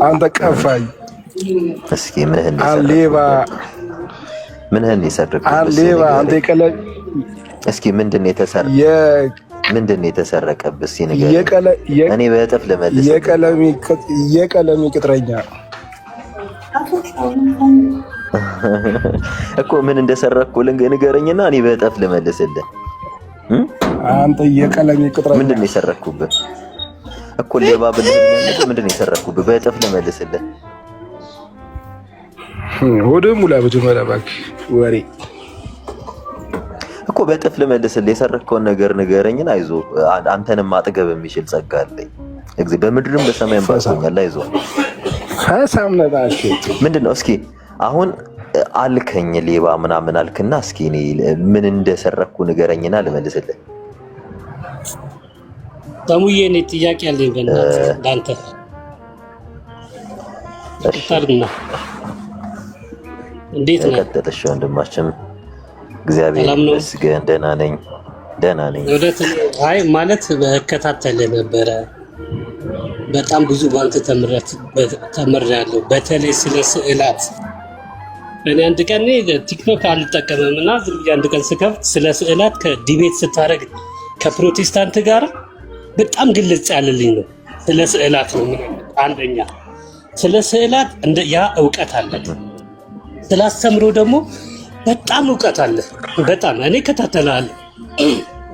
አንተ ቀፋኝ እስኪ ምንህን ሌባ የሰረቀ ሌባ አንተ የቀለም እስኪ ምንድን የተሰረቀብህ እስኪ ንገረኝ። እኔ በእጥፍ ልመልስ። የቀለሚ ቅጥረኛ እኮ ምን እንደሰረቅኩ ንገረኝና እኔ በእጥፍ ልመልስልህ። አንተ የቀለሚ ቅጥረኛ ምንድን ነው የሰረቅኩብህ? እኮ ሌባ ብለህ ምንድን ነው የሰረቅኩብህ? በእጥፍ ልመልስልህ። ወደ ሙላ መጀመሪያ እባክህ ወሬ እኮ በእጥፍ ልመልስልህ። የሰረቅከውን ነገር ንገረኝና አይዞህ፣ አንተንም ማጥገብ የሚችል ጸጋ አለኝ። በምድርም በሰማይም ባርኮኛል። አይዞህ። ምንድን ነው እስኪ አሁን አልከኝ ሌባ ምናምን አልክና፣ እስኪ እኔ ምን እንደሰረቅኩ ንገረኝና ልመልስልህ። ተሙዬ እኔ ጥያቄ አለኝ በእናትህ ላንተ። እንዴት ነህ? ቀጥልሽ ወንድማችን። እግዚአብሔር ይመስገን ደህና ነኝ። አይ ማለት በከታተልህ ነበረ። በጣም ብዙ ባንተ ተምሬያለሁ። በተለይ ስለ ስዕላት እኔ አንድ ቀን ቲክቶክ አልጠቀምም እና ዝም ብዬ አንድ ቀን ስከፍት ስለ ስዕላት ከዲቤት ስታደርግ ከፕሮቴስታንት ጋር በጣም ግልጽ ያለልኝ ነው። ስለ ስዕላት ነው። አንደኛ ስለ ስዕላት ያ እውቀት አለ። ስላስተምሮ ደግሞ በጣም እውቀት አለ። በጣም እኔ እከታተልሃለሁ።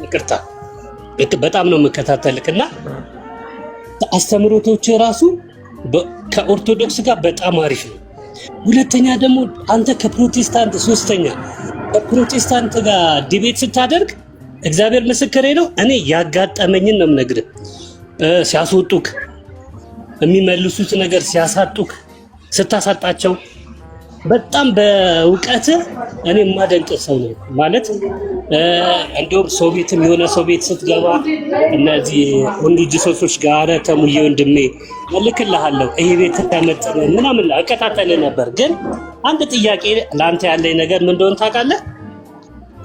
ይቅርታ በጣም ነው የምከታተልክና አስተምሮቶች ራሱ ከኦርቶዶክስ ጋር በጣም አሪፍ ነው። ሁለተኛ ደግሞ አንተ ከፕሮቴስታንት ከፕሮቴስታንት ጋር ዲቤት ስታደርግ እግዚአብሔር ምስክሬ ነው። እኔ ያጋጠመኝን ነው የምነግርህ። ሲያስወጡክ የሚመልሱት ነገር ሲያሳጡክ ስታሳጣቸው በጣም በእውቀት እኔ የማደንቅ ሰው ነው ማለት እንዲሁም ሶቪየትም የሆነ ሶቪየት ስትገባ እነዚህ ሁሉ ጅሶሶች ጋር ተሙዬ ወንድሜ እልክልሃለሁ ይሄ ቤት ተመጥነ ምናምን እከታተል ነበር። ግን አንድ ጥያቄ ለአንተ ያለኝ ነገር ምን እንደሆነ ታውቃለህ?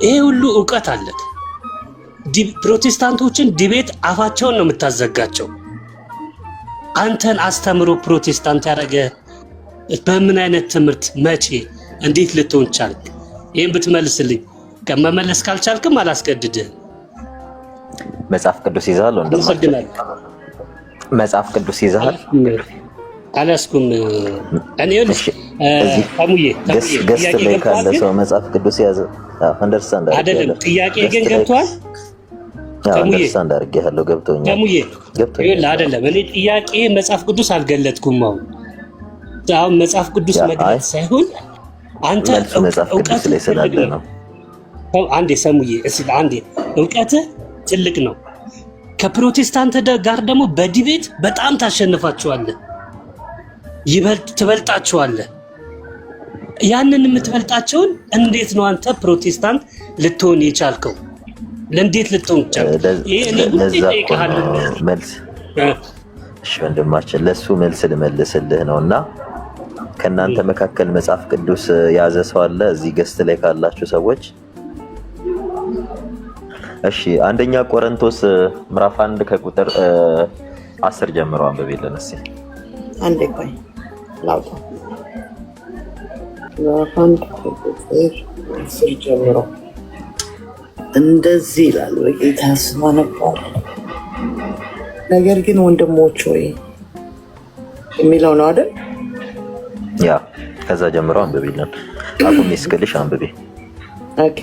ይሄ ሁሉ እውቀት አለክ። ፕሮቴስታንቶችን ዲቤት አፋቸውን ነው የምታዘጋቸው። አንተን አስተምሮ ፕሮቴስታንት ያደረገ በምን አይነት ትምህርት መቼ እንዴት ልትሆን ቻልክ? ይሄን ብትመልስልኝ። ከመመለስ ካልቻልክም አላስገድድህም። መጽሐፍ ቅዱስ ይዘሃል ወንድማችን? መጽሐፍ ቅዱስ ይዘሃል? አላስኩም። እኔ ተሙዬ ገስት ላይ ካለ ሰው መጽሐፍ ቅዱስ ያዘ አንደርስታንድ አይደለም። ጥያቄ ግን ገብቷል? አንደርስታንድ አድርጌሃለሁ። ገብቶኛል። ተሙዬ አይደለም። እኔ ጥያቄ መጽሐፍ ቅዱስ አልገለጥኩም። አሁን መጽሐፍ ቅዱስ መግለጽ ሳይሆን አንተ እውቀት ላይ ስላለ ነው። አንዴ ሰሙዬ አንዴ እውቀትህ ትልቅ ነው። ከፕሮቴስታንት ጋር ደግሞ በዲቤት በጣም ታሸንፋቸዋለህ፣ ትበልጣቸዋለህ። ያንን የምትበልጣቸውን እንዴት ነው አንተ ፕሮቴስታንት ልትሆን የቻልከው? ለእንዴት ልትሆን ቻልክ? መልስ እሺ ወንድማችን፣ ለሱ መልስ ልመልስልህ ነውና ከእናንተ መካከል መጽሐፍ ቅዱስ ያዘ ሰው አለ እዚህ ገስት ላይ ካላችሁ ሰዎች? እሺ አንደኛ ቆሮንቶስ ምዕራፍ 1 ከቁጥር 10 ጀምሮ አንብቤልን እስኪ። አንዴ ቆይ ላውጣ። ምዕራፍ 1 ከቁጥር 10 ጀምሮ እንደዚህ ይላል። በጌታ ስም አነባለሁ። ነገር ግን ወንድሞች ሆይ የሚለው ነው አይደል? ያ ከዛ ጀምሮ አንብቤልን። አቁም ይስክልሽ አንብቤ። ኦኬ።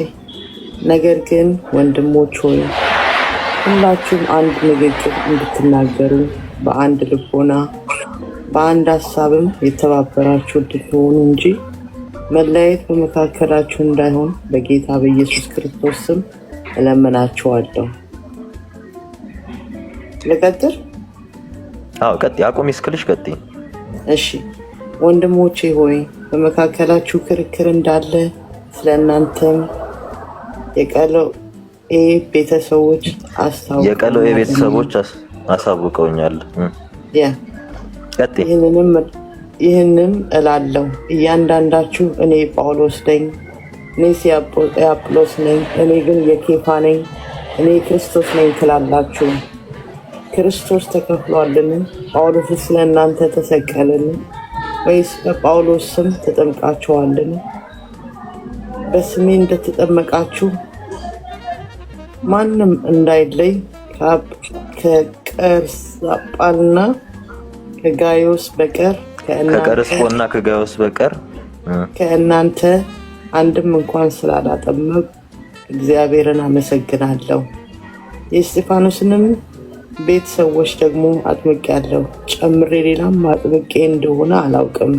ነገር ግን ወንድሞች ሆይ ሁላችሁም አንድ ንግግር እንድትናገሩ በአንድ ልቦና በአንድ ሀሳብም የተባበራችሁ እንድትሆኑ እንጂ መለያየት በመካከላችሁ እንዳይሆን በጌታ በኢየሱስ ክርስቶስ ስም እለምናችኋለሁ። ልቀጥል? አዎ ቀጥይ። አቁም ይስክልሽ ቀጥይ። እሺ። ወንድሞቼ ሆይ በመካከላችሁ ክርክር እንዳለ ስለ እናንተም የቀሎኤ ቤተሰቦች አሳውቀውኛል። ይህንም እላለሁ፣ እያንዳንዳችሁ እኔ ጳውሎስ ነኝ፣ እኔ የአጵሎስ ነኝ፣ እኔ ግን የኬፋ ነኝ፣ እኔ ክርስቶስ ነኝ ትላላችሁ። ክርስቶስ ተከፍሏልን? ጳውሎስ ስለ እናንተ ተሰቀልን? ወይስ በጳውሎስ ስም ተጠምቃችኋልን? በስሜ እንደተጠመቃችሁ ማንም እንዳይለይ ከቀርስጳና ከጋዮስ በቀር ከቀርስጶና ከጋዮስ በቀር ከእናንተ አንድም እንኳን ስላላጠመቁ እግዚአብሔርን አመሰግናለሁ። የእስጢፋኖስንም ቤት ሰዎች ደግሞ አጥምቄአለሁ፣ ጨምሬ ሌላም አጥምቄ እንደሆነ አላውቅም።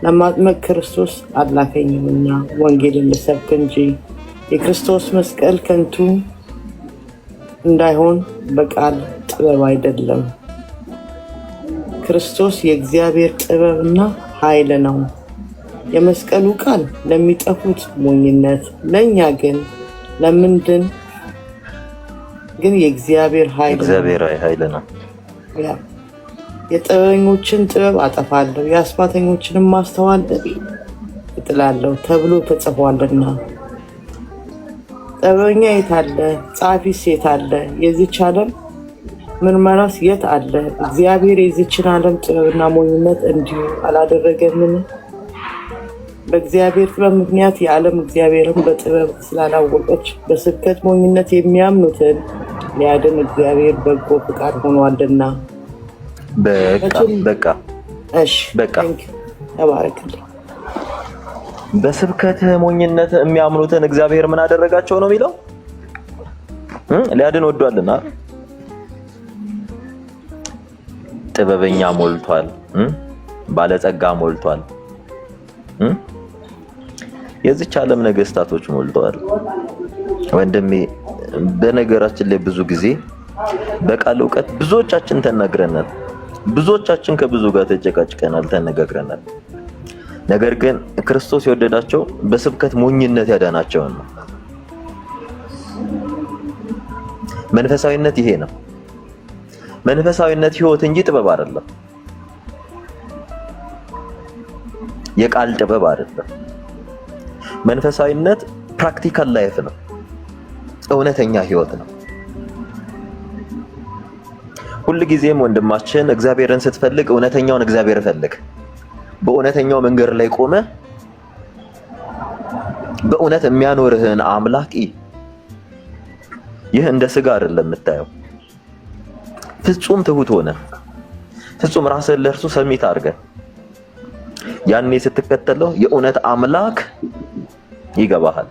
ለማጥመቅ ክርስቶስ አላከኝምና ወንጌልን ልሰብክ እንጂ የክርስቶስ መስቀል ከንቱ እንዳይሆን በቃል ጥበብ አይደለም። ክርስቶስ የእግዚአብሔር ጥበብና ኃይል ነው። የመስቀሉ ቃል ለሚጠፉት ሞኝነት፣ ለእኛ ግን ለምንድን ግን የእግዚአብሔር ኃይል ነው። የጥበበኞችን ጥበብ አጠፋለሁ፣ የአስማተኞችንም ማስተዋል እጥላለሁ ተብሎ ተጽፏልና። ጥበበኛ የት አለ? ጻፊስ የት አለ? የዚች ዓለም ምርመራስ የት አለ? እግዚአብሔር የዚችን ዓለም ጥበብና ሞኝነት እንዲሁ አላደረገምን? በእግዚአብሔር ጥበብ ምክንያት የዓለም እግዚአብሔርን በጥበብ ስላላወቀች በስብከት ሞኝነት የሚያምኑትን ሊያድን እግዚአብሔር በጎ ፍቃድ ሆኗልና። በቃ ተባረክልኝ። በስብከት ሞኝነት የሚያምኑትን እግዚአብሔር ምን አደረጋቸው ነው የሚለው? ሊያድን ወዷልና። ጥበበኛ ሞልቷል፣ ባለጸጋ ሞልቷል፣ የዚች ዓለም ነገስታቶች ሞልተዋል። ወንድሜ በነገራችን ላይ ብዙ ጊዜ በቃል ዕውቀት ብዙዎቻችን ተናግረናል፣ ብዙዎቻችን ከብዙ ጋር ተጨቃጭቀናል፣ ተነጋግረናል። ነገር ግን ክርስቶስ የወደዳቸው በስብከት ሞኝነት ያዳናቸውን ነው። መንፈሳዊነት ይሄ ነው። መንፈሳዊነት ህይወት እንጂ ጥበብ አይደለም። የቃል ጥበብ አይደለም። መንፈሳዊነት ፕራክቲካል ላይፍ ነው። እውነተኛ ህይወት ነው። ሁልጊዜም ወንድማችን እግዚአብሔርን ስትፈልግ እውነተኛውን እግዚአብሔር ፈልግ። በእውነተኛው መንገድ ላይ ቆመ በእውነት የሚያኖርህን አምላክ ይህ እንደ ስጋ አይደለም የምታየው። ፍጹም ትሁት ሆነ ፍጹም ራስህን ለእርሱ ሰሚት አድርገህ ያኔ ስትከተለው የእውነት አምላክ ይገባሃል።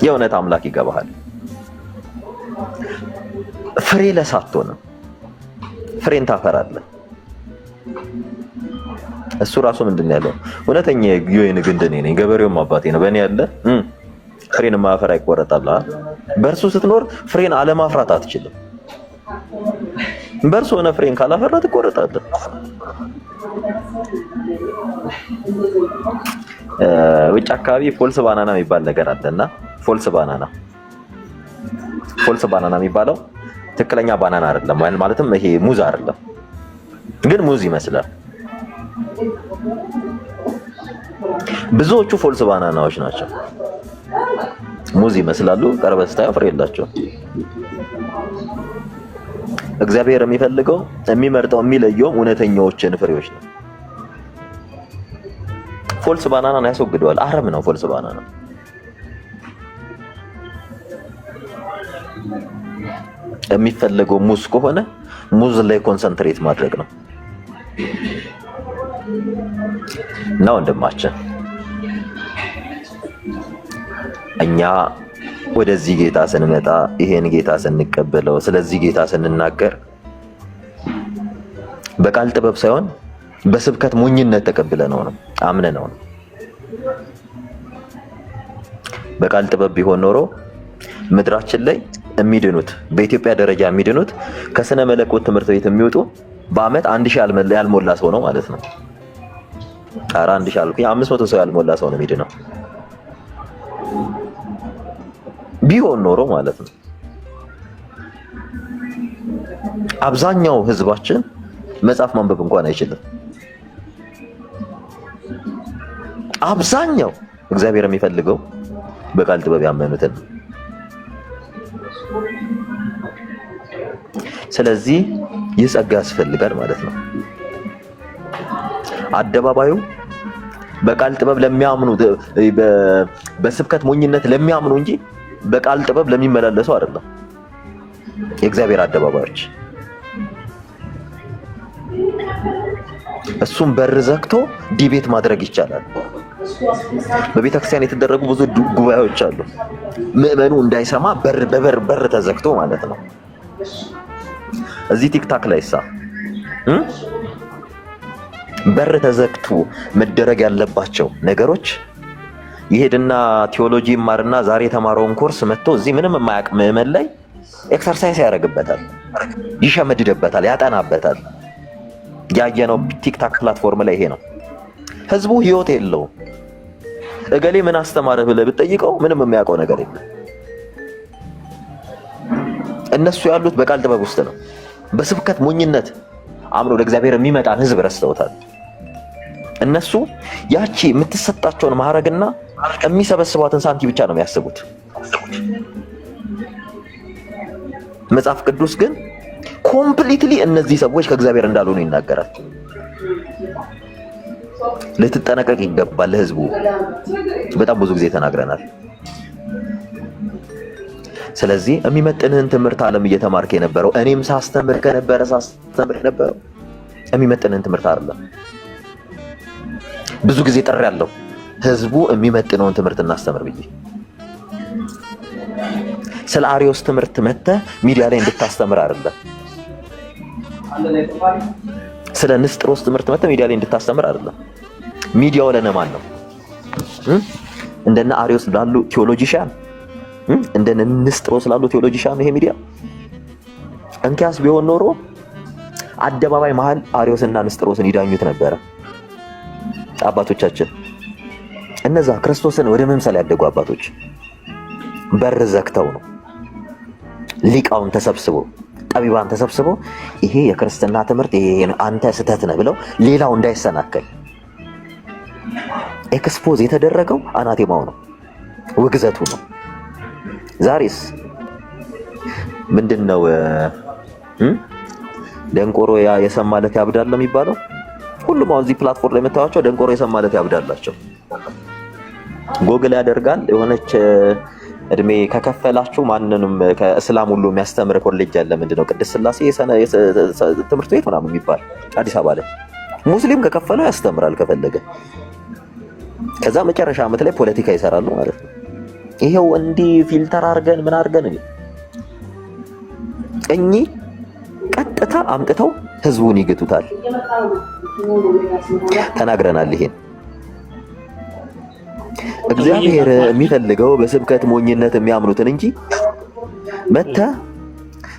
የእውነት አምላክ ይገባሃል። ፍሬ ለሳትሆንም ፍሬን ታፈራለህ። እሱ ራሱ ምንድን ያለው እውነተኛ የወይን ግንድ እኔ ነኝ፣ ገበሬውም አባቴ ነው። በእኔ ያለ ፍሬን ማፈራ ይቆረጣል። በእርሱ ስትኖር ፍሬን አለማፍራት አትችልም። በእርሱ ሆነ ፍሬን ካላፈራ ትቆረጣለህ። ውጭ አካባቢ ፎልስ ባናና የሚባል ነገር አለና ፎልስ ባናና የሚባለው ትክክለኛ ባናና አይደለም፣ ማለትም ይሄ ሙዝ አይደለም፣ ግን ሙዝ ይመስላል። ብዙዎቹ ፎልስ ባናናዎች ናቸው። ሙዝ ይመስላሉ፣ ቀርበህ ስታየው ፍሬ የላቸውም። እግዚአብሔር የሚፈልገው የሚመርጠው የሚለየው እውነተኛዎችን ፍሬዎች ነው። ፎልስ ባናናን ያስወግደዋል። አረም ነው ፎልስ ባናና። የሚፈልገው ሙዝ ከሆነ ሙዝ ላይ ኮንሰንትሬት ማድረግ ነው። እና ወንድማችን እኛ ወደዚህ ጌታ ስንመጣ ይሄን ጌታ ስንቀበለው ስለዚህ ጌታ ስንናገር በቃል ጥበብ ሳይሆን በስብከት ሞኝነት ተቀብለነው ነው፣ አምነነው ነው። በቃል ጥበብ ቢሆን ኖሮ ምድራችን ላይ የሚድኑት በኢትዮጵያ ደረጃ የሚድኑት ከስነ መለኮት ትምህርት ቤት የሚወጡ በአመት 1000 ያልሞላ ሰው ነው ማለት ነው። ጣራ 1000 አልኩኝ፣ 500 ሰው ያልሞላ ሰው ነው የሚድነው ቢሆን ኖሮ ማለት ነው። አብዛኛው ህዝባችን መጽሐፍ ማንበብ እንኳን አይችልም። አብዛኛው እግዚአብሔር የሚፈልገው በቃል ጥበብ ያመኑትን። ስለዚህ ይህ ጸጋ ያስፈልጋል ማለት ነው። አደባባዩ በቃል ጥበብ ለሚያምኑ በስብከት ሞኝነት ለሚያምኑ እንጂ በቃል ጥበብ ለሚመላለሱ አይደለም። የእግዚአብሔር አደባባዮች እሱም በር ዘግቶ ዲቤት ማድረግ ይቻላል። በቤተክርስቲያን የተደረጉ ብዙ ጉባኤዎች አሉ። ምዕመኑ እንዳይሰማ በር ተዘግቶ ማለት ነው። እዚህ ቲክታክ ላይሳ በር ተዘግቶ መደረግ ያለባቸው ነገሮች ይሄድና ቲዮሎጂ ይማርና ዛሬ የተማረውን ኮርስ መጥቶ እዚህ ምንም የማያውቅ ምዕመን ላይ ኤክሰርሳይዝ ያደርግበታል፣ ይሸመድድበታል፣ ያጠናበታል። ያየነው ቲክታክ ፕላትፎርም ላይ ይሄ ነው። ህዝቡ ህይወት የለውም። እገሌ ምን አስተማረ ብለህ ብትጠይቀው ምንም የሚያውቀው ነገር የለም። እነሱ ያሉት በቃል ጥበብ ውስጥ ነው። በስብከት ሞኝነት አምሮ ለእግዚአብሔር የሚመጣን ህዝብ ረስተውታል። እነሱ ያቺ የምትሰጣቸውን ማዕረግና የሚሰበስቧትን ሳንቲም ብቻ ነው የሚያስቡት። መጽሐፍ ቅዱስ ግን ኮምፕሊትሊ እነዚህ ሰዎች ከእግዚአብሔር እንዳልሆኑ ይናገራል። ልትጠነቀቅ ይገባል። ለህዝቡ በጣም ብዙ ጊዜ ተናግረናል። ስለዚህ የሚመጥንህን ትምህርት ዓለም እየተማርክ የነበረው እኔም ሳስተምር የነበረው የሚመጥንህን ትምህርት አይደለም። ብዙ ጊዜ ጥሪ ያለው ህዝቡ የሚመጥነውን ትምህርት እናስተምር ብዬ ስለ አሪዮስ ትምህርት መተህ ሚዲያ ላይ እንድታስተምር አይደለም። ስለ ንስጥሮስ ትምህርት መተህ ሚዲያ ላይ እንድታስተምር አይደለም። ሚዲያው ለነማን ነው? እንደነ አሪዮስ ላሉ ቴዎሎጂሻን፣ እንደነ ንስጥሮስ ላሉ ቴዎሎጂሻን ይሄ ሚዲያ። እንኪያስ ቢሆን ኖሮ አደባባይ መሃል አሪዮስና ንስጥሮስን ይዳኙት ነበረ አባቶቻችን። እነዛ ክርስቶስን ወደ መምሰል ያደጉ አባቶች በር ዘግተው ነው። ሊቃውን ተሰብስበው ጠቢባን ተሰብስበው ይሄ የክርስትና ትምህርት ይሄ አንተ ስህተት ነህ ብለው ሌላው እንዳይሰናከል ኤክስፖዝ የተደረገው አናቴማው ነው፣ ውግዘቱ ነው። ዛሬስ ምንድነው? ደንቆሮ የሰማለት ያብዳል የሚባለው። ሁሉም አሁን እዚህ ፕላትፎርም ላይ የምታዩቸው ደንቆሮ የሰማለት ያብዳላቸው። ጎግል ያደርጋል። የሆነች እድሜ ከከፈላችሁ ማንንም ከእስላም ሁሉ የሚያስተምር ኮሌጅ አለ። ምንድነው? ቅድስት ሥላሴ ትምህርት ቤት ምናምን የሚባል አዲስ አበባ ላይ ሙስሊም ከከፈለው ያስተምራል ከፈለገ። ከዛ መጨረሻ ዓመት ላይ ፖለቲካ ይሰራሉ ማለት ነው። ይሄው እንዲህ ፊልተር አድርገን ምን አድርገን እኚህ ቀጥታ አምጥተው ህዝቡን ይግቱታል። ተናግረናል። ይሄን እግዚአብሔር የሚፈልገው በስብከት ሞኝነት የሚያምኑትን እንጂ መተ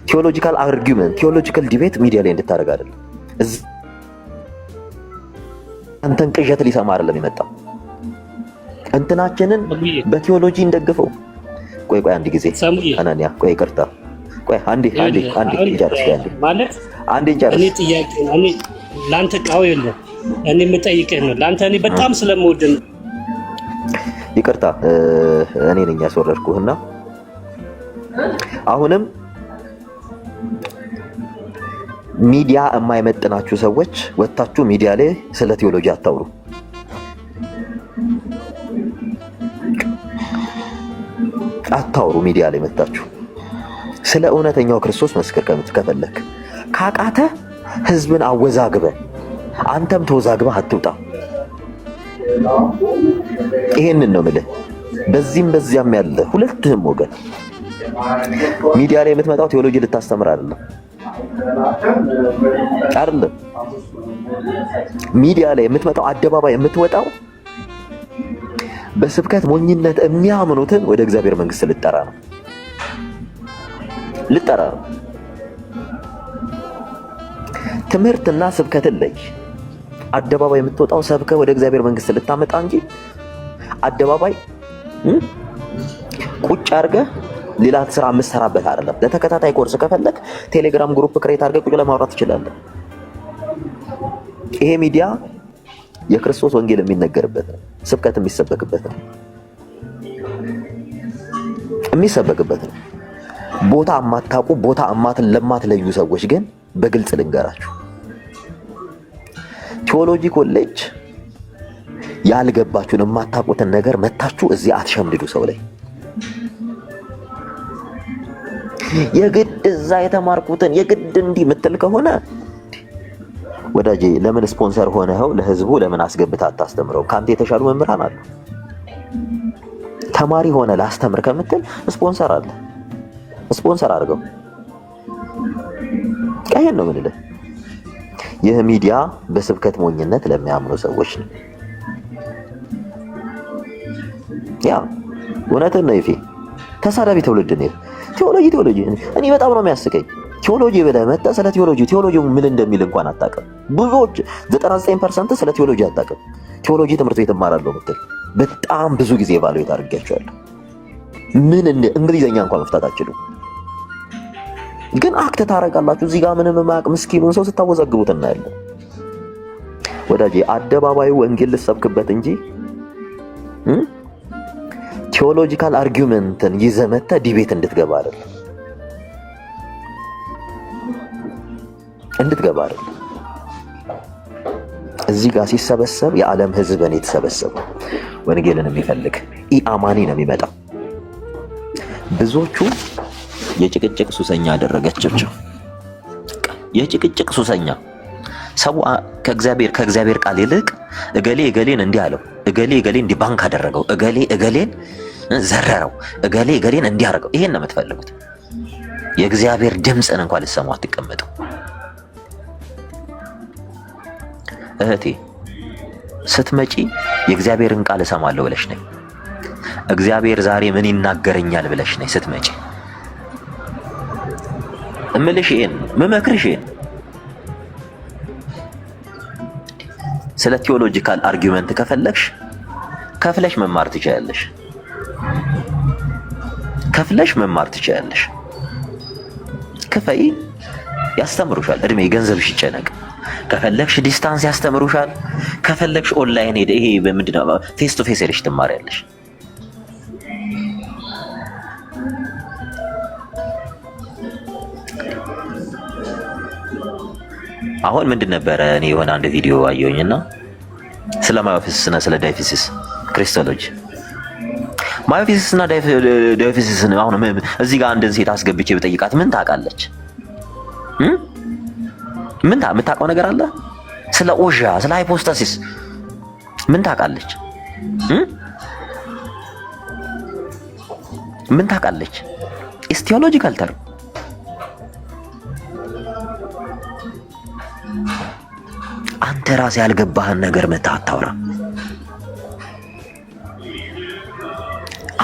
ቴዎሎጂካል አርጊውመንት፣ ቴዎሎጂካል ዲቤት ሚዲያ ላይ እንድታደርግ አይደለም። አንተን ቅዠት ሊሰማ አይደለም የመጣው። እንትናችንን በቴዎሎጂ እንደግፈው። ቆይ አንድ ጊዜ አናንያ፣ ቆይ ይቅርታ፣ ቆይ አንዴ እንጨርስ። አንዴ እንጨርስ። እኔ ጥያቄ እኔ ላንተ ቃው የለም። እኔ የምጠይቅህ ነው ላንተ እኔ በጣም ስለምወድ ነው። ይቅርታ እኔ ነኝ ያስወረድኩህና አሁንም ሚዲያ የማይመጥናችሁ ሰዎች ወጣችሁ ሚዲያ ላይ ስለ ቴዎሎጂ አታውሩ። ሚዲያ ላይ መጣችሁ ስለ እውነተኛው ክርስቶስ መስከር ከፈለክ ካቃተ ህዝብን አወዛግበ አንተም ተወዛግበህ አትውጣ። ይሄንን ነው የምልህ። በዚህም በዚያም ያለ ሁለትህም ወገን ሚዲያ ላይ የምትመጣው ቴዎሎጂ ልታስተምር አይደለም። ሚዲያ ላይ የምትመጣው አደባባይ የምትወጣው በስብከት ሞኝነት የሚያምኑትን ወደ እግዚአብሔር መንግስት ልጠራ ነው። ትምህርትና ስብከትን ለይ። አደባባይ የምትወጣው ሰብከ ወደ እግዚአብሔር መንግስት ልታመጣ እንጂ አደባባይ ቁጭ አድርገህ ሌላ ስራ የምትሰራበት አይደለም። ለተከታታይ ኮርስ ከፈለክ ቴሌግራም ግሩፕ ክሬት አድርገህ ቁጭ ለማውራት ትችላለህ። ይሄ ሚዲያ የክርስቶስ ወንጌል የሚነገርበት ነው። ስብከት የሚሰበክበት ነው። ቦታ የማታውቁ ቦታ ለማትለዩ ሰዎች ግን በግልጽ ልንገራችሁ፣ ቴዎሎጂ ኮሌጅ ያልገባችሁን የማታውቁትን ነገር መታችሁ እዚህ አትሸምድዱ ሰው ላይ። የግድ እዛ የተማርኩትን የግድ እንዲህ ምትል ከሆነ ወዳጄ ለምን ስፖንሰር ሆነው ለህዝቡ ለምን አስገብታ አታስተምረው? ካንተ የተሻሉ መምህራን አሉ። ተማሪ ሆነ ላስተምር ከምትል ስፖንሰር አለ፣ ስፖንሰር አድርገው። ቀየን ነው ምንልህ። ይህ ሚዲያ በስብከት ሞኝነት ለሚያምኑ ሰዎች ነው። ያ እውነትን ነው። ይፌ ተሳዳቢ ትውልድ ነው። ቴዎሎጂ እኔ በጣም ነው የሚያስቀኝ። ቴዎሎጂ ብለህ መጣ ስለ ቴዎሎጂው ምን እንደሚል እንኳን አታውቅም። ብዙዎች 99% ስለ ቴዎሎጂ አታውቅም። ቴዎሎጂ ትምህርት ቤት እማራለሁ ምትል በጣም ብዙ ጊዜ ባለቤት አድርጌያቸዋለሁ። ምን እንግሊዘኛ እንኳን መፍታት አትችሉም፣ ግን አክት ታረጋላችሁ። እዚህ ጋር ምንም የማያውቅ ምስኪኑን ሰው ስታወዛግቡት እናያለን። ወዳጄ አደባባዩ ወንጌል ልሰብክበት እንጂ ቴዎሎጂካል አርጊውመንትን ይዘህ መተህ ዲቤት እንድትገባ አይደለም፣ እዚህ ጋር ሲሰበሰብ የዓለም ሕዝብ ነው የተሰበሰበው። ወንጌልን የሚፈልግ ኢአማኒ ነው የሚመጣው። ብዙዎቹ የጭቅጭቅ ሱሰኛ አደረገቻቸው። የጭቅጭቅ ሱሰኛ ሰው ከእግዚአብሔር ቃል ይልቅ እገሌን እንዲህ አለው፣ እገሌን እንዲህ ባንክ አደረገው፣ እገሌን ዘረረው፣ እገሌን እንዲህ አደረገው። ይሄን ነው የምትፈልጉት። የእግዚአብሔር ድምፅን እንኳን ልትሰሙ አትቀመጡ። እህቴ ስትመጪ የእግዚአብሔርን ቃል እሰማለሁ ብለሽ ነኝ። እግዚአብሔር ዛሬ ምን ይናገረኛል ብለሽ ነኝ ስትመጪ። እምልሽ ይሄን መመክርሽ ይሄን ስለ ቴዎሎጂካል አርጊውመንት ከፈለግሽ ከፍለሽ መማር ትችያለሽ። ክፈይ፣ ያስተምሩሻል። እድሜ ገንዘብሽ ይጨነቅ። ከፈለግሽ ዲስታንስ ያስተምሩሻል። ከፈለግሽ ኦንላይን ሄደ ይሄ በምንድነው ፌስ ቱ ፌስ ሄደሽ ትማሪያለሽ። አሁን ምንድን ነበረ እኔ የሆነ አንድ ቪዲዮ አየሁኝና ስለ ማዮፊሲስ እና ስለ ዳይፊሲስ ክሪስቶሎጂ ማዮፊሲስ እና ዳይፊሲስ አሁን እዚህ ጋር አንድን ሴት አስገብቼ ብጠይቃት ምን ታውቃለች? ምን የምታውቀው ነገር አለ? ስለ ኦዣ ስለ ሃይፖስታሲስ ምን ታውቃለች? ምን ታውቃለች? ኢስ ቴዎሎጂካል ተርም። አንተ ራስህ ያልገባህን ነገር መተህ አታውራ።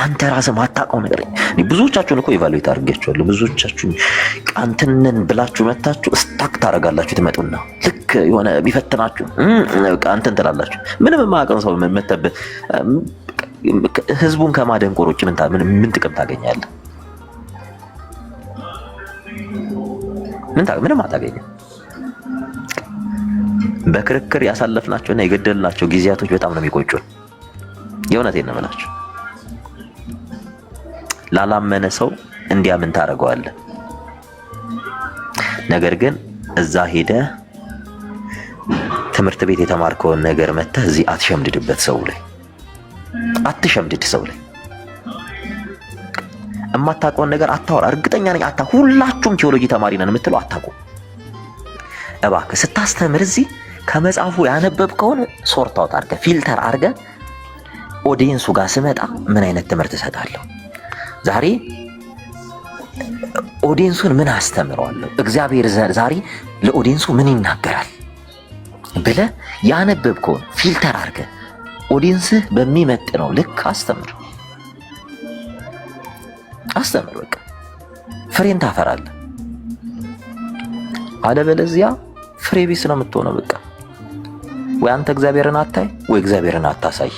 አንተ ራስህ ማታውቀው ነገር ብዙዎቻችሁን እኮ ኢቫሉዌት አድርጌያችኋለሁ። ብዙዎቻችሁን ቃንተንን ብላችሁ መታችሁ ስታክ ታረጋላችሁ። ትመጡና ልክ የሆነ ቢፈትናችሁ ቃንተን ትላላችሁ። ምንም የማያውቀውን ሰው መተህ ህዝቡን ከማደንቆር ውጭ ምን ጥቅም ታገኛለህ? ምንም አታገኝም። በክርክር ያሳለፍናቸውና የገደልናቸው ጊዜያቶች በጣም ነው የሚቆጩን። የእውነቴን ነው የምላችሁ። ላላመነ ሰው እንዲያምን ታደርገዋለህ። ነገር ግን እዛ ሄደ ትምህርት ቤት የተማርከውን ነገር መተህ እዚህ አትሸምድድበት። ሰው ላይ አትሸምድድ። ሰው ላይ የማታውቀውን ነገር አታወራ። እርግጠኛ ነኝ ሁላችሁም ቴዎሎጂ ተማሪ ነን የምትለው አታውቁም። እባክህ ስታስተምር እዚህ ከመጽሐፉ ያነበብከውን ሶርት አውት አድርገህ ፊልተር አድርገህ ኦዲየንሱ ጋር ስመጣ ምን አይነት ትምህርት እሰጣለሁ፣ ዛሬ ኦዲየንሱን ምን አስተምረዋለሁ፣ እግዚአብሔር ዛሬ ለኦዲየንሱ ምን ይናገራል ብለህ ያነበብከውን ፊልተር አድርገህ ኦዲየንስህ በሚመጥነው ልክ አስተምር። በቃ ፍሬን ታፈራለህ። አለበለዚያ ፍሬ ቢስ ነው የምትሆነው። በቃ ወይ አንተ እግዚአብሔርን አታይ ወይ እግዚአብሔርን አታሳይ።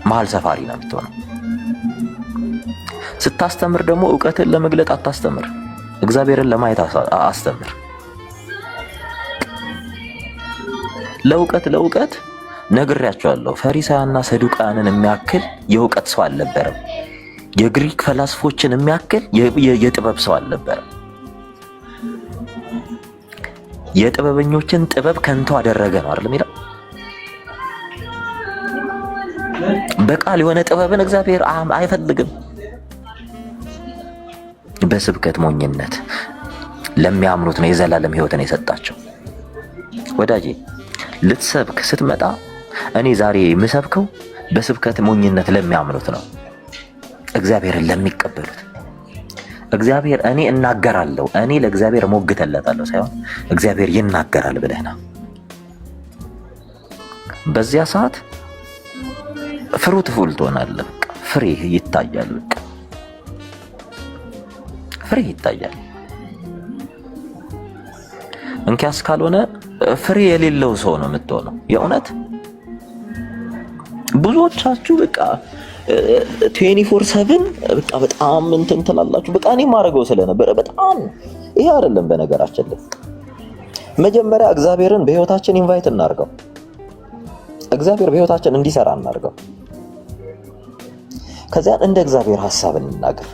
መሀል ሰፋሪ ነው የምትሆነው። ስታስተምር ደግሞ ዕውቀትን ለመግለጥ አታስተምር፣ እግዚአብሔርን ለማየት አስተምር። ለዕውቀት ነግሬያቸዋለሁ። ፈሪሳውያንና ሰዱቃውያንን የሚያክል የዕውቀት ሰው አልነበረም። የግሪክ ፈላስፎችን የሚያክል የጥበብ ሰው አልነበረ። የጥበበኞችን ጥበብ ከንቱ አደረገ ነው አይደል የሚለው። በቃል የሆነ ጥበብን እግዚአብሔር አይፈልግም። በስብከት ሞኝነት ለሚያምኑት ነው የዘላለም ሕይወትን የሰጣቸው። ወዳጄ ልትሰብክ ስትመጣ እኔ ዛሬ የምሰብከው በስብከት ሞኝነት ለሚያምኑት ነው፣ እግዚአብሔርን ለሚቀበሉት። እግዚአብሔር እኔ እናገራለሁ፣ እኔ ለእግዚአብሔር ሞግተለታለሁ ሳይሆን እግዚአብሔር ይናገራል ብለህ ነው። በዚያ ሰዓት ፍሩትፉል ትሆናለህ። ፍሬ ይታያል። ፍሬ ይታያል። እንኪያስ ካልሆነ ፍሬ የሌለው ሰው ነው የምትሆነው። የእውነት ብዙዎቻችሁ በቃ 24/7 በቃ በጣም እንትን ትላላችሁ። በቃ እኔ ማድረገው ስለነበረ በጣም ይሄ አይደለም። በነገራችን ላይ መጀመሪያ እግዚአብሔርን በህይወታችን ኢንቫይት እናርገው። እግዚአብሔር በህይወታችን እንዲሰራ እናርገው። ከዚያ እንደ እግዚአብሔር ሐሳብ እንናገር።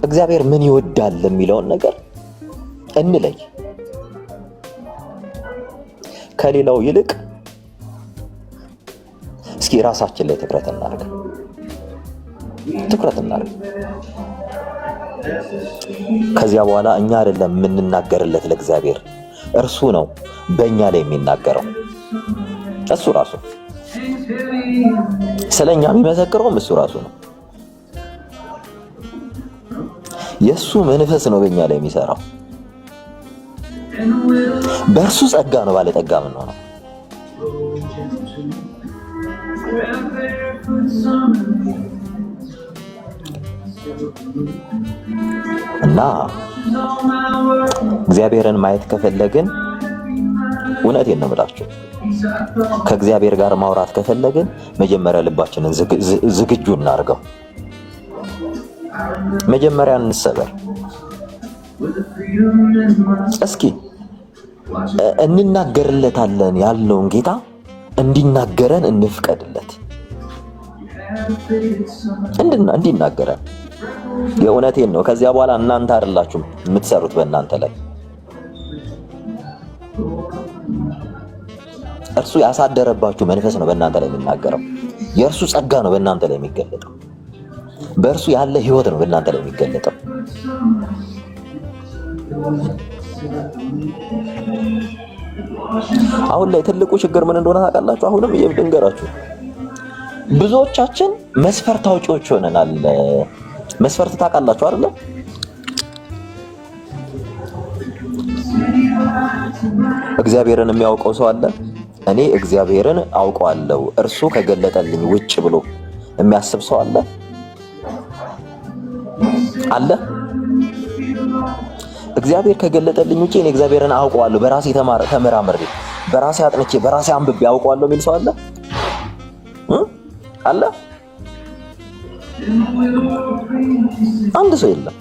እግዚአብሔር ምን ይወዳል የሚለውን ነገር እንለይ። ከሌላው ይልቅ እስኪ ራሳችን ላይ ትኩረት እናርግ። ከዚያ በኋላ እኛ አይደለም የምንናገርለት ለእግዚአብሔር፣ እርሱ ነው በእኛ ላይ የሚናገረው። እሱ ራሱ ስለኛ የሚመሰክረውም እሱ ራሱ ነው። የእሱ መንፈስ ነው በእኛ ላይ የሚሰራው። በእርሱ ጸጋ ነው ባለጠጋ የምንሆነው። እና እግዚአብሔርን ማየት ከፈለግን እውነቴን ነው የምላችሁ፣ ከእግዚአብሔር ጋር ማውራት ከፈለግን መጀመሪያ ልባችንን ዝግጁ እናርገው። መጀመሪያ እንሰበር። እስኪ እንናገርለታለን ያልነውን ጌታ እንዲናገረን እንፍቀድለት። እንዲናገረን የእውነቴን ነው። ከዚያ በኋላ እናንተ አይደላችሁም የምትሰሩት በእናንተ ላይ። እርሱ ያሳደረባችሁ መንፈስ ነው በእናንተ ላይ የሚናገረው። የእርሱ ጸጋ ነው በእናንተ ላይ የሚገለጠው። በእርሱ ያለ ህይወት ነው በእናንተ ላይ የሚገለጠው። አሁን ላይ ትልቁ ችግር ምን እንደሆነ ታውቃላችሁ? አሁንም ልንገራችሁ፣ ብዙዎቻችን መስፈርት አውጪዎች ሆነናል። መስፈርት ታውቃላችሁ አይደለ? እግዚአብሔርን የሚያውቀው ሰው አለ። እኔ እግዚአብሔርን አውቀዋለሁ እርሱ ከገለጠልኝ ውጭ ብሎ የሚያስብ ሰው አለ አለ? እግዚአብሔር ከገለጠልኝ ውጪ እኔ እግዚአብሔርን አውቀዋለሁ በራሴ ተመራምሬ በራሴ አጥንቼ በራሴ አንብቤ አውቀዋለሁ የሚል ሰው አለ አለ? አንድ ሰው የለም።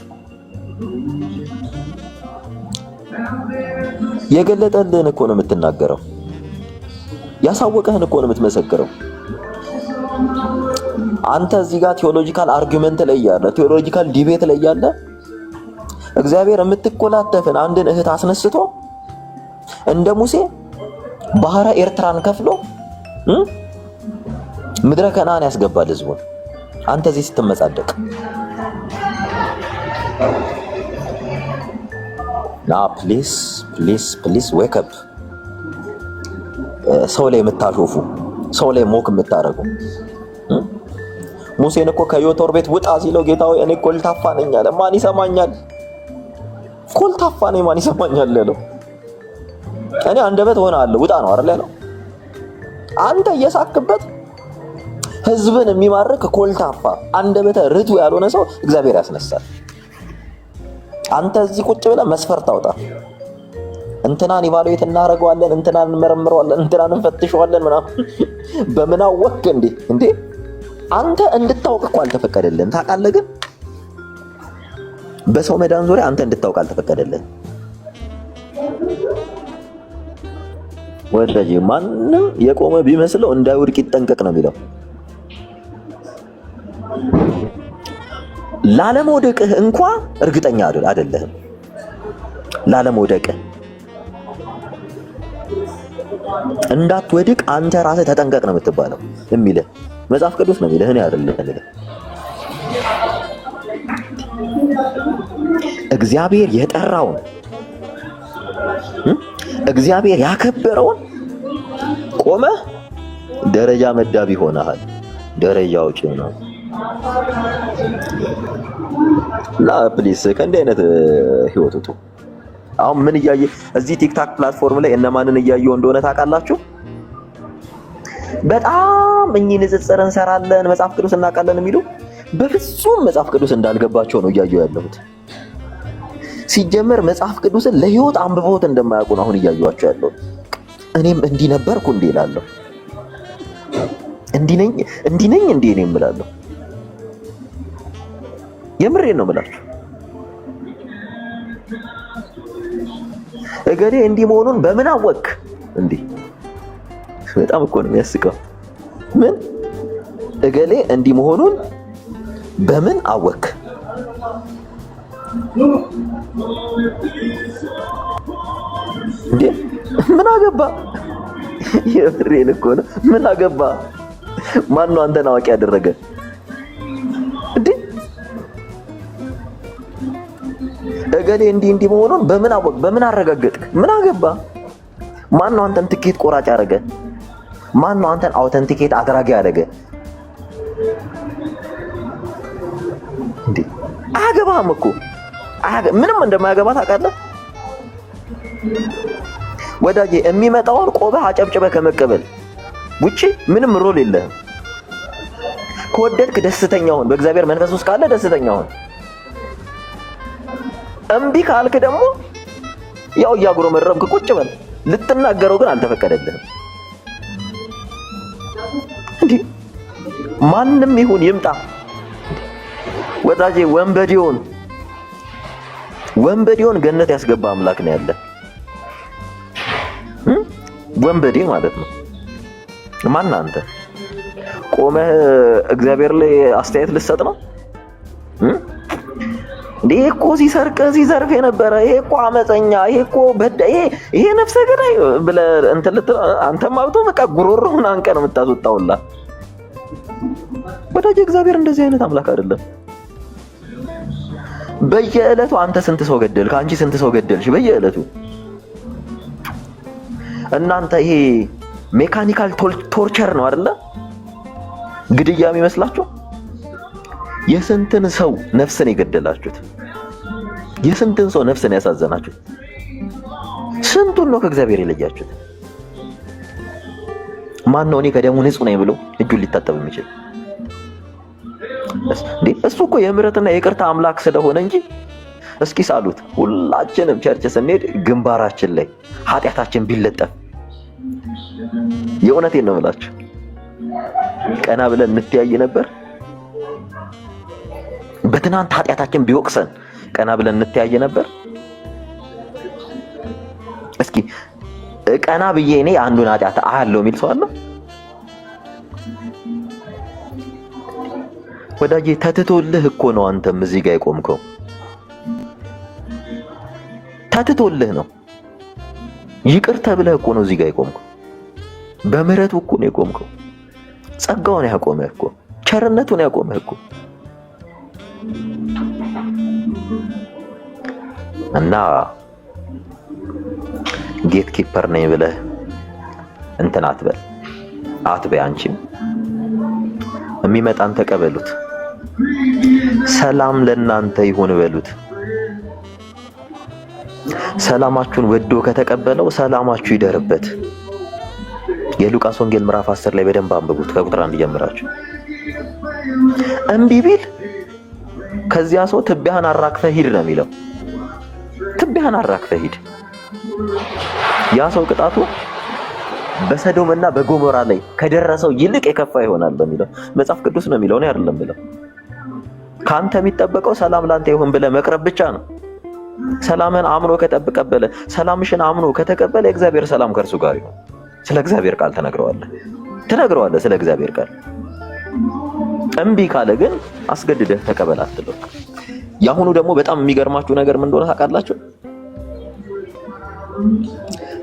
የገለጠልህን እኮ ነው የምትናገረው። ያሳወቀህን እኮ ነው የምትመሰክረው። አንተ እዚህ ጋር ቴዎሎጂካል አርጊመንት ላይ ያለ ቴዎሎጂካል ዲቤት ላይ ያለ እግዚአብሔር የምትኮላተፍን አንድን እህት አስነስቶ እንደ ሙሴ ባህረ ኤርትራን ከፍሎ ምድረ ከነዓን ያስገባል ህዝቡን። አንተ እዚህ ስትመጻደቅ ና ፕሊስ ዌክ አፕ። ሰው ላይ የምታሾፉ ሰው ላይ ሞክ የምታረጉ ሙሴን እኮ ከዮቶር ቤት ውጣ ሲለው ጌታው እኔ ኮልታፋ ነኝ አለ። ማን ይሰማኛል? ኮልታፋ ነኝ ማን ይሰማኛል ያለው። እኔ አንደበት ሆናለሁ ውጣ ነው አይደል ያለው። አንተ እየሳክበት ህዝብን የሚማርክ ኮልታፋ አንደበተ ርቱ ያልሆነ ሰው እግዚአብሔር ያስነሳል። አንተ እዚህ ቁጭ ብለህ መስፈርት አውጣ። እንትናን ኢቫሉዌት እናደርገዋለን፣ እንትናን እንመረምረዋለን፣ እንትናን እንፈትሸዋለን ምናምን በምን አወቅ እንዴ? አንተ እንድታውቅ እኮ አልተፈቀደልህም። ታውቃለህ፣ ግን በሰው መዳን ዙሪያ አንተ እንድታውቅ አልተፈቀደልህም። ወዳጄ ማንም የቆመ ቢመስለው እንዳይወድቅ ይጠንቀቅ ነው የሚለው። ላለመውደቅህ እንኳ እርግጠኛ አይደለህም። ላለመውደቅህ እንዳትወድቅ አንተ ራስህ ተጠንቀቅ ነው የምትባለው የሚልህ መጽሐፍ ቅዱስ ነው የሚልህ፣ እኔ አይደለም። እግዚአብሔር የጠራውን እግዚአብሔር ያከበረውን ቆመህ ደረጃ መዳቢ ሆነሃል። ደረጃ አውጪ ነው እና ፕሊስ ከእንዲህ አይነት ህይወት ውጡ። አሁን ምን እያየ እዚህ ቲክታክ ፕላትፎርም ላይ እነማንን እያየው እንደሆነ ታውቃላችሁ? በጣም እኚህ ንጽጽር እንሰራለን መጽሐፍ ቅዱስ እናውቃለን የሚሉ በፍጹም መጽሐፍ ቅዱስ እንዳልገባቸው ነው እያየው ያለሁት። ሲጀመር መጽሐፍ ቅዱስን ለህይወት አንብበውት እንደማያውቁ ነው አሁን እያየኋቸው ያለው። እኔም እንዲህ ነበርኩ እንዴ እላለሁ። እንዲህ ነኝ እንዴ እኔ እምላለሁ። የምሬን ነው የምላችሁ። እገሌ እንዲህ መሆኑን በምን አወቅ እንዴ? በጣም እኮ ነው የሚያስቀው። ምን እገሌ እንዲህ መሆኑን በምን አወቅ? እንዴ ምን አገባ? የምሬን እኮ ነው። ምን አገባ? ማን ነው አንተን አዋቂ ያደረገ እንዴ? እገሌ እንዲህ መሆኑን በምን አወቅ? በምን አረጋገጥክ? ምን አገባ? ማን ነው አንተን ትኬት ቆራጭ ያደረገ? ማን ነው አንተን አውተንቲኬት አድራጊ ያደረገ እንዴ? አያገባህም እኮ ምንም እንደማያገባ ታውቃለህ ወዳጄ። የሚመጣውን ቆበህ አጨብጭበህ ከመቀበል ውጪ ምንም ሮል የለህም። ከወደድክ ደስተኛ ሁን፣ በእግዚአብሔር መንፈስ ውስጥ ካለ ደስተኛ ሁን። እምቢ ካልክ ደግሞ ያው እያጉረመረምክ ቁጭ በል። ልትናገረው ግን አልተፈቀደልህም። እንዴ ማንም ይሁን ይምጣ ወዳጄ፣ ወንበዴውን ገነት ያስገባ አምላክ ነው ያለ። ወንበዴ ማለት ነው። ማን አንተ ቆመህ እግዚአብሔር ላይ አስተያየት ልትሰጥ ነው? እንዴ እኮ ሲዘርፍ የነበረ ይሄ እኮ አመፀኛ፣ ይሄ እኮ ይሄ ነፍሰ ገዳይ ብለህ እንትን አንተም አውቶ በቃ ጉሮሮውን አንቀህ ነው የምታስወጣውላ። ወዳጄ እግዚአብሔር እንደዚህ አይነት አምላክ አይደለም። በየዕለቱ አንተ ስንት ሰው ገደልክ? አንቺ ስንት ሰው ገደልሽ? በየዕለቱ እናንተ ይሄ ሜካኒካል ቶርቸር ነው አይደለ? ግድያ የሚመስላችሁ? የስንትን ሰው ነፍስን የገደላችሁት? የስንትን ሰው ነፍስን ያሳዘናችሁት? ስንቱን ነው ከእግዚአብሔር የለያችሁት? ማን ነው እኔ ከደሙ ንጹህ ነኝ ብሎ እጁን ሊታጠብ የሚችል? እሱ እኮ የምህረትና የይቅርታ አምላክ ስለሆነ እንጂ። እስኪ ሳሉት ሁላችንም ቸርች ስንሄድ ግንባራችን ላይ ኃጢአታችን ቢለጠፍ የእውነቴን ነው የምላችሁ ቀና ብለን እንተያይ ነበር። በትናንት ኃጢአታችን ቢወቅሰን ቀና ብለን እንተያይ ነበር። እስኪ ቀና ብዬ እኔ አንዱን ኃጢአት አያለው የሚል ሰው አለ? ወዳጄ ተትቶልህ እኮ ነው አንተም እዚህ ጋር የቆምከው። ተትቶልህ ነው። ይቅር ተብለህ እኮ ነው እዚህ ጋር የቆምከው። በምህረቱ እኮ ነው የቆምከው። ጸጋውን ያቆመህ እኮ፣ ቸርነቱን ያቆመህ እኮ። እና ጌት ኪፐር ነኝ ብለህ እንትን አትበይ። አንቺም የሚመጣን ተቀበሉት። ሰላም ለእናንተ ይሁን በሉት። ሰላማችሁን ወዶ ከተቀበለው ሰላማችሁ ይደርበት። የሉቃስ ወንጌል ምዕራፍ 10 ላይ በደንብ አንብቡት ከቁጥር 1 ጀምራችሁ። እምቢ ቢል ከዚያ ሰው ትቢያህን አራክፈህ ሂድ ነው የሚለው። ትቢያህን አራክፈህ ሂድ። ያ ሰው ቅጣቱ በሰዶምና በጎሞራ ላይ ከደረሰው ይልቅ የከፋ ይሆናል በሚለው መጽሐፍ ቅዱስ ነው የሚለው፣ ነው አይደለም ብለው። ካንተ የሚጠበቀው ሰላም ላንተ ይሁን ብለህ መቅረብ ብቻ ነው። ሰላምን አምኖ ከተቀበለ፣ ሰላምሽን አምኖ ከተቀበለ የእግዚአብሔር ሰላም ከእርሱ ጋር ይሁን። ስለ እግዚአብሔር ቃል ትነግረዋለህ ስለ እግዚአብሔር ቃል። እምቢ ካለ ግን አስገድደህ ተቀበል አትለው። ያሁኑ ደግሞ በጣም የሚገርማችሁ ነገር ምን እንደሆነ ታውቃላችሁ?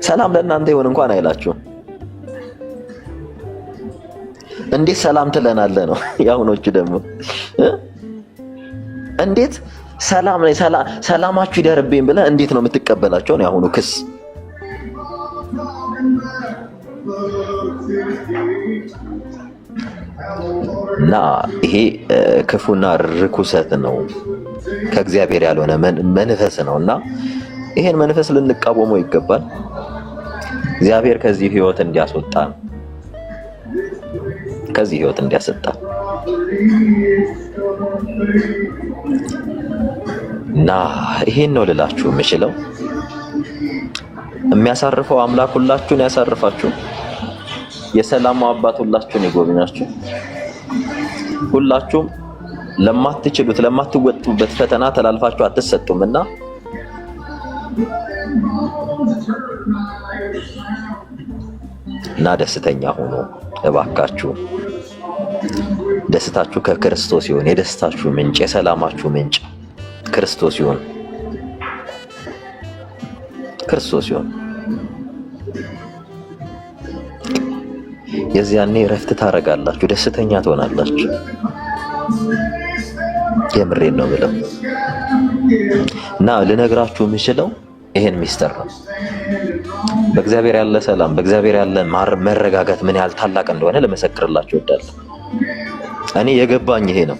ሰላም ለእናንተ ይሁን እንኳን አይላችሁም። እንዴት ሰላም ትለናለህ ነው። ያሁኖቹ ደግሞ እንዴት ሰላም ነኝ ሰላማችሁ ይደርብኝ ብለህ እንዴት ነው የምትቀበላቸው ነው ያሁኑ ክስ። እና ይሄ ክፉና ርኩሰት ነው፣ ከእግዚአብሔር ያልሆነ መንፈስ ነው። እና ይሄን መንፈስ ልንቃወመው ይገባል። እግዚአብሔር ከዚህ ህይወት እንዲያስወጣ ከዚህ ህይወት እንዲያስወጣ እና ይሄን ነው ልላችሁ የምችለው። የሚያሳርፈው አምላክ ሁላችሁን ያሳርፋችሁ። የሰላሙ አባት ሁላችሁን ይጎብኛችሁ። ሁላችሁም ለማትችሉት ለማትወጡበት ፈተና ተላልፋችሁ አትሰጡምና እና ደስተኛ ሆኖ እባካችሁ። ደስታችሁ ከክርስቶስ ይሁን። የደስታችሁ ምንጭ የሰላማችሁ ምንጭ ክርስቶስ ይሁን። ክርስቶስ ይሁን። የዚያኔ ረፍት ታረጋላችሁ፣ ደስተኛ ትሆናላችሁ። የምሬን ነው ብለው እና ልነግራችሁ የምችለው ይሄን ሚስጥር ነው። በእግዚአብሔር ያለ ሰላም፣ በእግዚአብሔር ያለ መረጋጋት ምን ያህል ታላቅ እንደሆነ ልመሰክርላችሁ እወዳለሁ። እኔ የገባኝ ይሄ ነው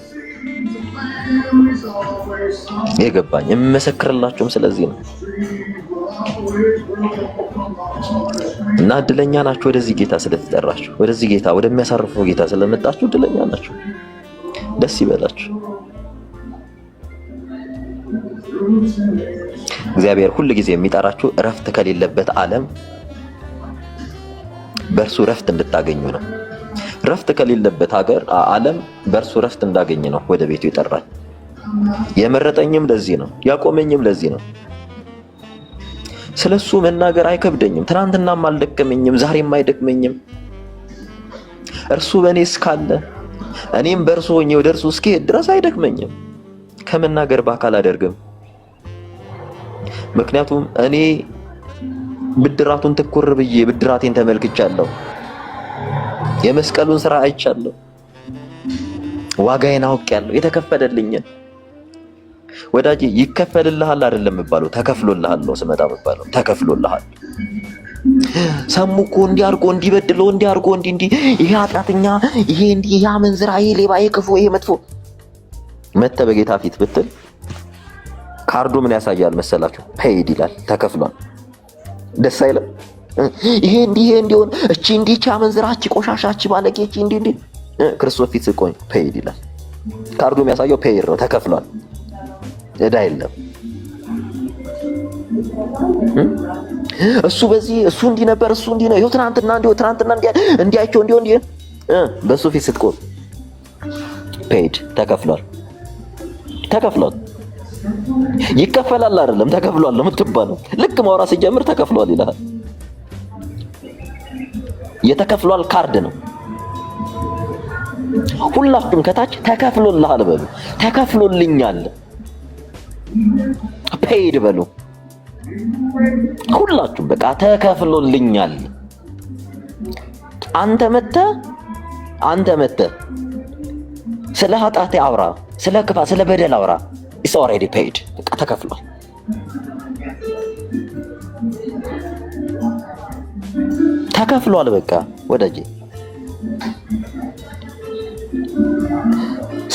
የገባኝ፣ የምመሰክርላችሁም ስለዚህ ነው። እና እድለኛ ናችሁ ወደዚህ ጌታ ስለተጠራችሁ፣ ወደዚህ ጌታ ወደሚያሳርፈው ጌታ ስለመጣችሁ እድለኛ ናችሁ። ደስ ይበላችሁ። እግዚአብሔር ሁል ጊዜ የሚጠራችሁ እረፍት ከሌለበት ዓለም በእርሱ እረፍት እንድታገኙ ነው። እረፍት ከሌለበት ዓለም በእርሱ እረፍት እንዳገኝ ነው ወደ ቤቱ ይጠራል። የመረጠኝም ለዚህ ነው፣ ያቆመኝም ለዚህ ነው። ስለሱ መናገር አይከብደኝም። ትናንትናም አልደከመኝም፣ ዛሬም አይደክመኝም። እርሱ በእኔ እስካለ እኔም በእርሱ ሆኜ ወደ እርሱ እስክሄድ ድረስ አይደክመኝም። ከመናገር በአካል አደርግም። ምክንያቱም እኔ ብድራቱን ትኩር ብዬ ብድራቴን ተመልክቻለሁ። የመስቀሉን ስራ አይቻለሁ። ዋጋዬን አውቄያለሁ፣ የተከፈለልኝን። ወዳጄ ይከፈልልሃል አይደለም የሚባለው፣ ተከፍሎልሃል ነው ስመጣ የሚባለው። ተከፍሎልሃል። ሰሙ እኮ እንዲያርጎ እንዲበድሎ እንዲያርጎ እንዲ ይሄ ኃጢአተኛ፣ ይሄ እንዲ ይሄ አመንዝራ፣ ይሄ ሌባ፣ ይሄ ክፉ፣ ይሄ መጥፎ መተ በጌታ ፊት ብትል ካርዱ ምን ያሳያል መሰላችሁ? ፔይድ ይላል፣ ተከፍሏል። ደስ አይልም? ይሄ እንዲሆን እቺ እንዲቻ አመንዝራ፣ እቺ ቆሻሻ፣ እቺ ባለጌ፣ እቺ እንዲ ክርስቶስ ፊት ስቆኝ ፔይድ ይላል። ካርዱ የሚያሳየው ፔይድ ነው፣ ተከፍሏል። እዳ የለም። እሱ በዚህ እሱ እንዲ ነበር፣ እሱ እንዲ ነው፣ ይኸው ትናንትና እንዲያቸው እንዲሆን በሱ ፊት ስትቆም ፔይድ ተከፍሏል። ተከፍሏል። ይከፈላል አይደለም ተከፍሏል ነው የምትባለው። ልክ ማውራት ሲጀምር ተከፍሏል ይላል። የተከፍሏል ካርድ ነው። ሁላችሁም ከታች ተከፍሎልሃል በሉ። ተከፍሎልኛል ፔይድ በሉ። ሁላችሁም በቃ ተከፍሎልኛል። አንተ መተህ ስለ ኃጢአቴ አውራ፣ ስለ ክፋ፣ ስለ በደል አውራ። It's already paid። በቃ ተከፍሏል። ተከፍሏል በቃ ወዳጄ።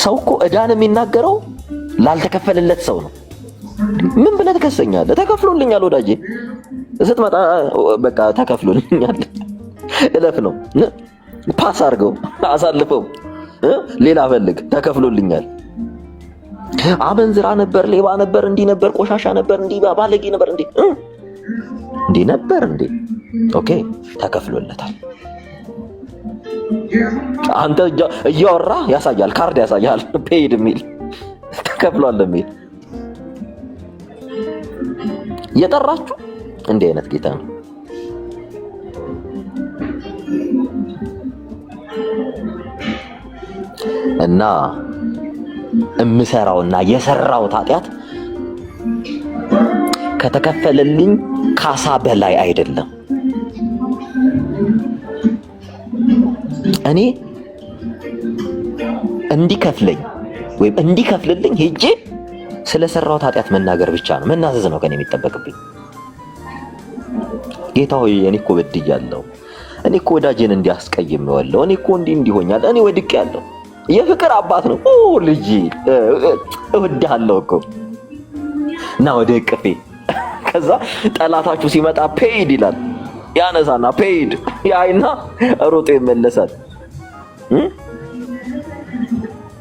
ሰው እኮ ዕዳን የሚናገረው ላልተከፈለለት ሰው ነው። ምን ብለህ ትከሰኛለህ? ተከፍሎልኛል ወዳጄ። ስትመጣ በቃ ተከፍሎልኛል እለፍ ነው። ፓስ አድርገው፣ አሳልፈው፣ ሌላ ፈልግ። ተከፍሎልኛል። አመንዝራ ነበር፣ ሌባ ነበር፣ እንዲህ ነበር፣ ቆሻሻ ነበር፣ እንዲህ ባለጌ ነበር፣ እንዲህ ነበር። ኦኬ ተከፍሎለታል። አንተ እያወራ ያሳያል፣ ካርድ ያሳያል፣ ፔይድ የሚል ተከፍሏል የሚል የጠራችሁ እንዲህ አይነት ጌታ ነው። እና እምሰራውና የሰራሁት ኃጢአት ከተከፈለልኝ ካሳ በላይ አይደለም። እኔ እንዲከፍለኝ ወይም እንዲከፍልልኝ ሄጄ ስለሰራሁት ኃጢአት መናገር ብቻ ነው፣ መናዘዝ ነው ከኔ የሚጠበቅብኝ። ጌታ ሆይ እኔ እኮ በድያለሁ፣ እኔ እኮ ወዳጄን እንዲያስቀይሜዋለሁ፣ እኔ እኮ እንዲሆኛል፣ እኔ ወድቄያለሁ። የፍቅር አባት ነው። ልጅ እወድሃለሁ እኮ እና ወደ እቅፌ። ከዛ ጠላታችሁ ሲመጣ ፔይድ ይላል፣ ያነሳና ፔይድ ያይና ሮጦ ይመለሳል።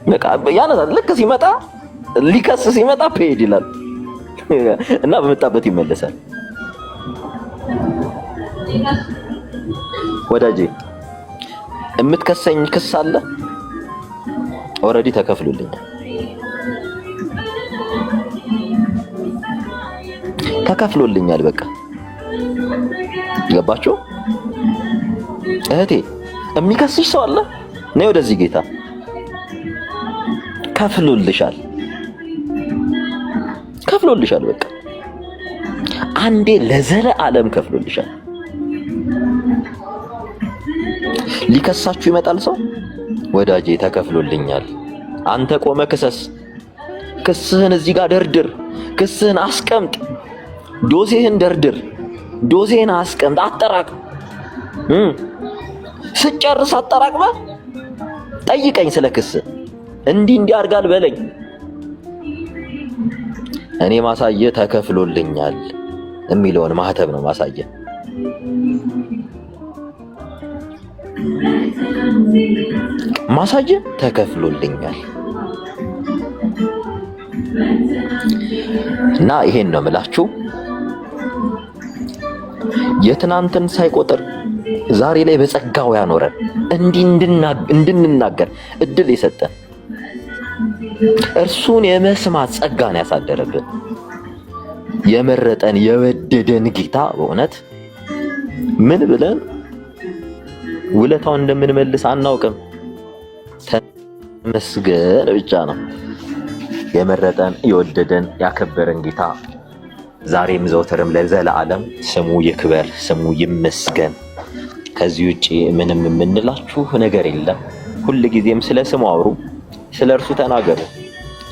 በቃ ያነሳል። ልክ ሲመጣ ሊከስ ሲመጣ ፔይድ ይላል እና በመጣበት ይመለሳል። ወዳጄ የምትከሰኝ ክስ አለ፣ ኦልሬዲ ተከፍሎልኛል። ተከፍሎልኛል። በቃ ገባችሁ? እህቴ የሚከስሽ ሰው አለ፣ ነይ ወደዚህ። ጌታ ከፍሎልሻል፣ ከፍሎልሻል። በቃ አንዴ ለዘለዓለም ከፍሎልሻል። ሊከሳችሁ ይመጣል ሰው፣ ወዳጄ ተከፍሎልኛል። አንተ ቆመ ክሰስ፣ ክስህን እዚህ ጋር ደርድር፣ ክስህን አስቀምጥ፣ ዶሴህን ደርድር፣ ዶሴህን አስቀምጥ፣ አጠራቅም። ስጨርስ አጠራቅመ ጠይቀኝ ስለ ክስ፣ እንዲህ አድርጋል በለኝ። እኔ ማሳየ ተከፍሎልኛል የሚለውን ማህተብ ነው ማሳየ። ማሳየ ተከፍሎልኛል እና ይሄን ነው የምላችሁ። የትናንትን ሳይቆጥር ዛሬ ላይ በጸጋው ያኖረን እንድንናገር እድል የሰጠን እርሱን የመስማት ጸጋን ያሳደረብን የመረጠን የወደደን ጌታ በእውነት ምን ብለን ውለታውን እንደምንመልስ አናውቅም። ተመስገን ብቻ ነው። የመረጠን የወደደን ያከበረን ጌታ ዛሬም ዘወትርም ለዘለዓለም ስሙ ይክበር፣ ስሙ ይመስገን። ከዚህ ውጪ ምንም የምንላችሁ ነገር የለም። ሁል ጊዜም ስለ ስሙ አውሩ፣ ስለ እርሱ ተናገሩ።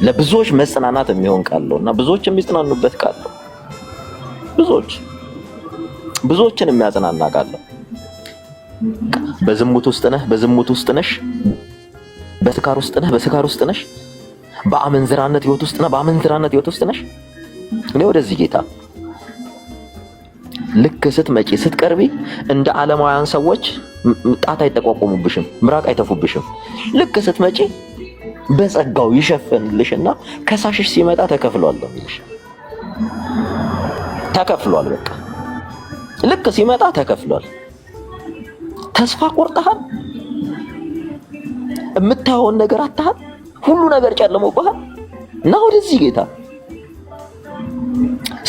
ለብዙዎች መጽናናት የሚሆን ቃል ነውና ብዙዎች የሚጽናኑበት ቃል ነው። ብዙዎችን የሚያጽናና ቃል ነው። በዝሙት ውስጥ ነህ፣ በዝሙት ውስጥ ነሽ፣ በስካር ውስጥ ነህ፣ በስካር ውስጥ ነሽ፣ በአመንዝራነት ህይወት ውስጥ ነህ፣ በአመንዝራነት ህይወት ውስጥ ነሽ። እኔ ወደዚህ ጌታ ልክ ስትመጪ ስትቀርቢ እንደ ዓለማውያን ሰዎች ጣት አይጠቋቆሙብሽም፣ ምራቅ አይተፉብሽም። ልክ ስትመጪ በጸጋው ይሸፍንልሽና ከሳሽሽ ሲመጣ ተከፍሏል ነው የሚልሽ። ተከፍሏል። በቃ ልክ ሲመጣ ተከፍሏል። ተስፋ ቆርጠሃል፣ የምታየውን ነገር አታሃል፣ ሁሉ ነገር ጨልሞብሃል እና ወደዚህ ጌታ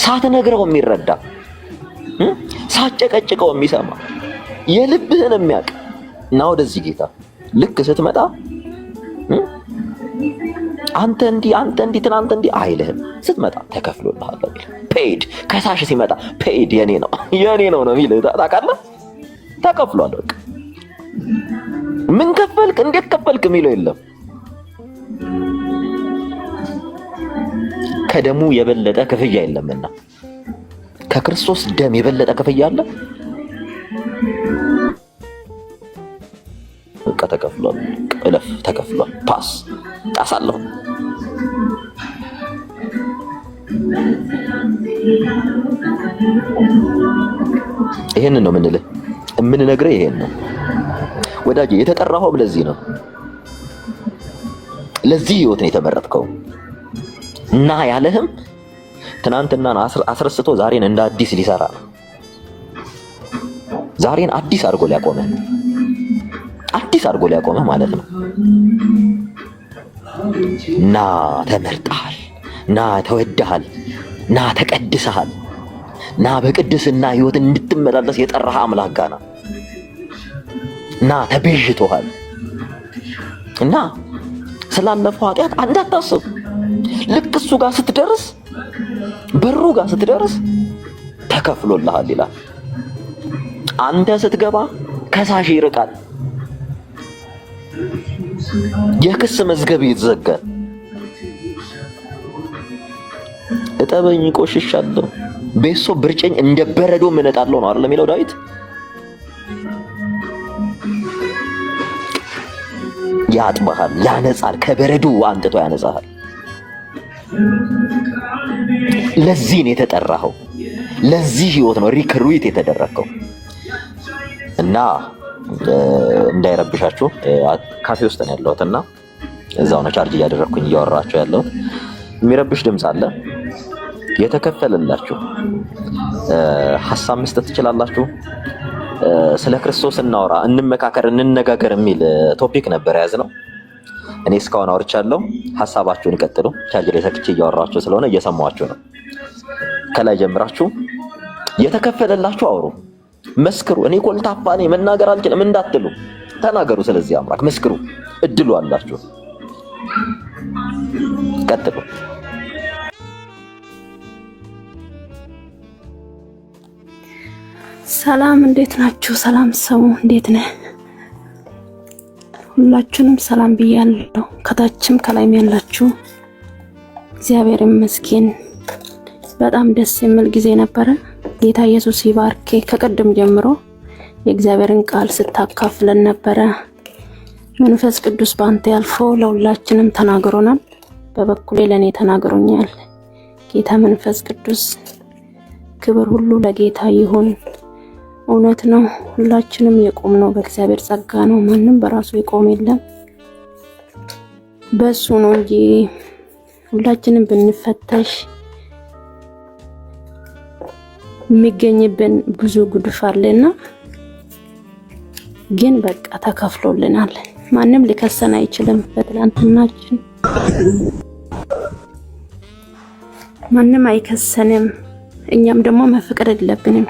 ሳትነግረው የሚረዳ ሳትጨቀጭቀው የሚሰማ የልብህን የሚያውቅ እና ወደዚህ ጌታ ልክ ስትመጣ አንተ እንዲህ ትናንት እንዲህ አይልህም። ስትመጣ ተከፍሎልሃል ነው የሚልህ። ፔይድ ከሳሽ ሲመጣ ፔይድ የኔ ነው ነው የሚልህ። ታውቃለህ? ተከፍሏል። በቃ ምን ከፈልክ እንዴት ከፈልክ የሚለው የለም። ከደሙ የበለጠ ክፍያ የለምና ከክርስቶስ ደም የበለጠ ክፍያ አለ? በቃ ተከፍሏል። እለፍ፣ ተከፍሏል። ፓስ ጣሳለሁ። ይሄንን ነው የምንልህ፣ የምንነግርህ ይሄን ነው ወዳጄ። የተጠራኸው ለዚህ ነው። ለዚህ ህይወት ነው የተመረጥከው እና ያለህም ትናንትናን አስረስቶ ዛሬን እንደ አዲስ ሊሰራ ነው። ዛሬን አዲስ አድርጎ ሊያቆመህ፣ አዲስ አድርጎ ሊያቆመህ ማለት ነው። ና ተመርጠሃል፣ ና ተወደሃል፣ ና ተቀድሰሃል፣ ና በቅድስና ህይወት እንድትመላለስ የጠራህ አምላክ ጋር ና ተቤዥቶሃል እና ስላለፈው ኃጢአት እንዳታስብ። ልክ እሱ ጋር ስትደርስ በሩ ጋር ስትደርስ ተከፍሎልሃል ይላል። አንተ ስትገባ ከሳሽ ይርቃል። የክስ መዝገብ ይዘጋል። እጠበኝ ቆሽሻለሁ፣ ቤሶ ብርጨኝ እንደ በረዶ ምነጣለሁ ነው አይደል የሚለው ዳዊት። ያጥባሃል፣ ያነጻል፣ ከበረዶ አንጥቶ ያነጻሃል። ለዚህ ነው የተጠራኸው፣ ለዚህ ህይወት ነው ሪክሩት የተደረከው። እና እንዳይረብሻችሁ ካፌ ውስጥ ነው ያለሁትና እዛው ነው ቻርጅ እያደረኩኝ እያወራችሁ ያለሁት። የሚረብሽ ድምፅ አለ። የተከፈለላችሁ ሐሳብ መስጠት ትችላላችሁ። ስለ ክርስቶስ እናወራ፣ እንመካከር፣ እንነጋገር የሚል ቶፒክ ነበር የያዝነው። እኔ እስካሁን አውርቻለሁ። ሐሳባችሁን ቀጥሉ። ቻርጅ ላይ ሰክቼ እያወራችሁ ስለሆነ እየሰማችሁ ነው። ከላይ ጀምራችሁ የተከፈለላችሁ አውሩ፣ መስክሩ። እኔ ኮልታፋ ነኝ መናገር አልችልም እንዳትሉ ተናገሩ። ስለዚህ አምላክ መስክሩ፣ እድሉ አላችሁ። ቀጥሉ። ሰላም እንዴት ናችሁ? ሰላም ሰው እንዴት ነህ? ሁላችሁንም ሰላም ብያለሁ። ከታችም ከላይም ያላችሁ እግዚአብሔር ይመስገን። በጣም ደስ የሚል ጊዜ ነበረ። ጌታ ኢየሱስ ይባርክ። ከቀደም ጀምሮ የእግዚአብሔርን ቃል ስታካፍለን ነበረ። መንፈስ ቅዱስ ባንተ ያልፎ ለሁላችንም ተናግሮናል። በበኩሌ ለኔ ተናግሮኛል። ጌታ መንፈስ ቅዱስ ክብር ሁሉ ለጌታ ይሁን። እውነት ነው። ሁላችንም የቆምነው በእግዚአብሔር ጸጋ ነው። ማንም በራሱ የቆም የለም፣ በሱ ነው እንጂ ሁላችንም ብንፈተሽ የሚገኝብን ብዙ ጉድፍ አለና ግን በቃ ተከፍሎልናል። ማንም ሊከሰን አይችልም። በትላንትናችን ማንም አይከሰንም። እኛም ደግሞ መፍቀድ የለብንም።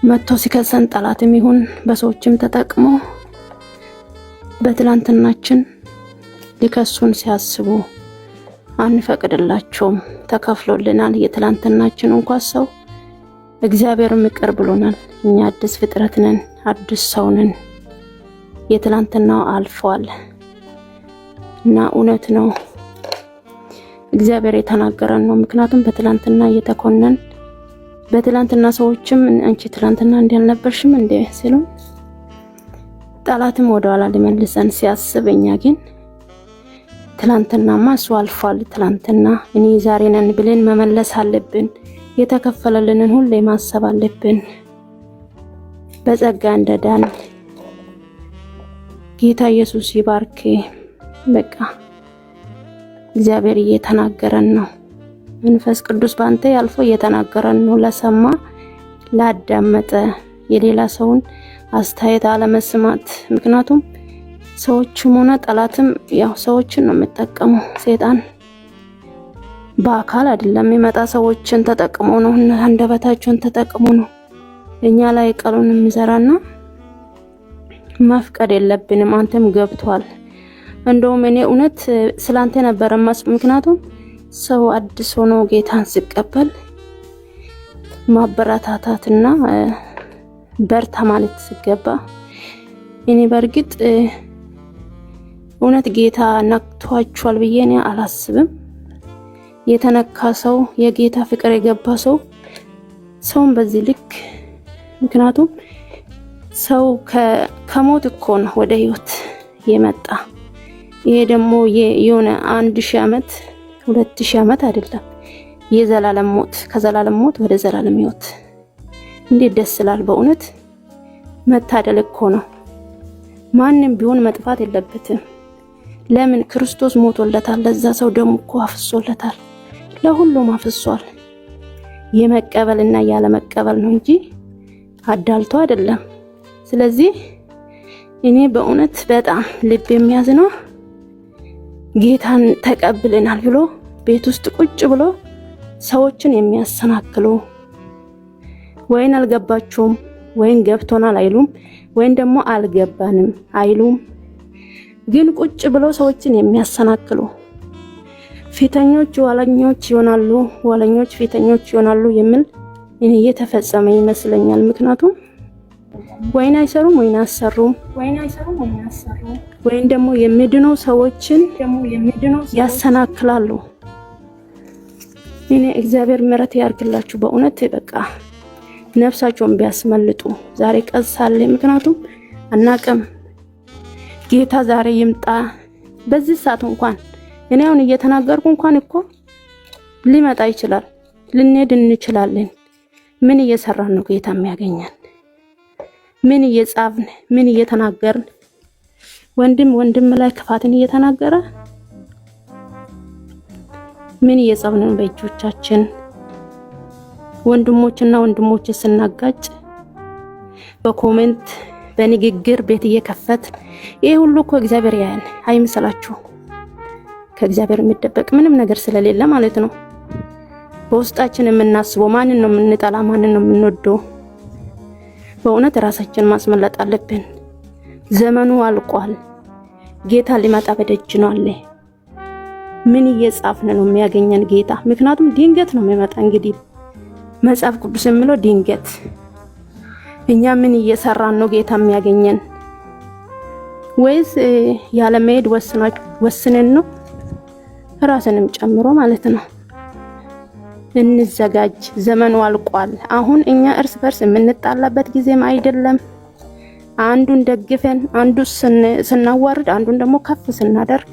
መጥቶ ሲከሰን ጠላትም ይሁን በሰዎችም ተጠቅሞ በትላንትናችን ሊከሱን ሲያስቡ አንፈቅድላቸውም። ተከፍሎልናል። የትላንትናችን እንኳን ሰው እግዚአብሔርም ይቅር ብሎናል። እኛ አዲስ ፍጥረት ነን፣ አዲስ ሰው ነን። የትላንትናው አልፏል እና እውነት ነው እግዚአብሔር የተናገረን ነው። ምክንያቱም በትላንትና እየተኮነን በትላንትና ሰዎችም አንቺ ትላንትና እንዲያልነበርሽም እንደ ሲሉ ጠላትም ወደ ኋላ ሊመልሰን ሲያስብ እኛ ግን ትላንትናማ እሱ አልፏል፣ ትላንትና እኔ ዛሬ ነን ብለን መመለስ አለብን። የተከፈለልንን ሁሉ ማሰብ አለብን። በጸጋ እንደዳን ጌታ ኢየሱስ ይባርክ። በቃ እግዚአብሔር እየተናገረን ነው። መንፈስ ቅዱስ ባንተ ያልፎ እየተናገረን ነው። ለሰማ ላዳመጠ የሌላ ሰውን አስተያየት አለመስማት። ምክንያቱም ሰዎችም ሆነ ጠላትም ያው ሰዎችን ነው የሚጠቀመው። ሰይጣን በአካል አይደለም የሚመጣ፣ ሰዎችን ተጠቅሞ ነው፣ አንደበታቸውን ተጠቅሞ ነው እኛ ላይ ቃሉን የሚዘራና መፍቀድ የለብንም። አንተም ገብቷል። እንደውም እኔ እውነት ስላንተ ነበር ምክንያቱም ሰው አዲስ ሆኖ ጌታን ሲቀበል ማበረታታትና በርታ ማለት ሲገባ እኔ በርግጥ እውነት ጌታ ነክቷቸዋል ብዬ እኔ አላስብም። የተነካ ሰው የጌታ ፍቅር የገባ ሰውን በዚህ ልክ ምክንያቱም ሰው ከሞት እኮ ነው ወደ ህይወት የመጣ። ይሄ ደግሞ የሆነ 1000 ዓመት 2000 ዓመት አይደለም፣ የዘላለም ሞት፣ ከዘላለም ሞት ወደ ዘላለም ህይወት። እንዴት ደስ ይላል! በእውነት መታደል እኮ ነው። ማንም ቢሆን መጥፋት የለበትም። ለምን? ክርስቶስ ሞቶለታል። ለዛ ሰው ደሙ እኮ አፍሶለታል። ለሁሉም አፍሷል። የመቀበልና ያለ መቀበል ነው እንጂ አዳልቶ አይደለም። ስለዚህ እኔ በእውነት በጣም ልብ የሚያዝነው ጌታን ተቀብለናል ብሎ ቤት ውስጥ ቁጭ ብሎ ሰዎችን የሚያሰናክሉ ወይን አልገባቸውም ወይን ገብቶናል አይሉም፣ ወይን ደግሞ አልገባንም አይሉም። ግን ቁጭ ብለው ሰዎችን የሚያሰናክሉ ፊተኞች ኋለኞች ይሆናሉ፣ ኋለኞች ፊተኞች ይሆናሉ የሚል እኔ የተፈጸመ ይመስለኛል። ምክንያቱም ወይን አይሰሩም ወይን ደግሞ የሚድኑ ሰዎችን ያሰናክላሉ። እኔ እግዚአብሔር ምሕረት ያርግላችሁ በእውነት በቃ ነፍሳቸውን ቢያስመልጡ ዛሬ ቀሳለ። ምክንያቱም አናቅም ጌታ ዛሬ ይምጣ በዚህ ሰዓት እንኳን እኔ አሁን እየተናገርኩ እንኳን እኮ ሊመጣ ይችላል፣ ልንሄድ እንችላለን። ምን እየሰራን ነው ጌታ የሚያገኘን? ምን እየጻፍን ምን እየተናገርን? ወንድም ላይ ክፋትን እየተናገረ ምን እየጻፍን ነው በእጆቻችን? ወንድሞች ስናጋጭ በኮሜንት በንግግር ቤት እየከፈት ይሄ ሁሉ እኮ እግዚአብሔር ያያል። አይመስላችሁ? ከእግዚአብሔር የሚደበቅ ምንም ነገር ስለሌለ ማለት ነው። በውስጣችን የምናስበው ማንን ነው የምንጠላ፣ ማንን ነው የምንወደው? በእውነት ራሳችን ማስመለጥ አለብን። ዘመኑ አልቋል። ጌታ ሊመጣ በደጅ ነው አለ። ምን እየጻፍን ነው የሚያገኘን ጌታ? ምክንያቱም ድንገት ነው የሚመጣ። እንግዲህ መጽሐፍ ቅዱስ የሚለው ድንገት። እኛ ምን እየሰራን ነው ጌታ የሚያገኘን? ወይስ ያለ መሄድ ወስነን ነው? ራስንም ጨምሮ ማለት ነው። እንዘጋጅ፣ ዘመኑ አልቋል። አሁን እኛ እርስ በርስ የምንጣላበት ጊዜም አይደለም። አንዱን ደግፈን አንዱ ስናዋርድ አንዱን ደግሞ ከፍ ስናደርግ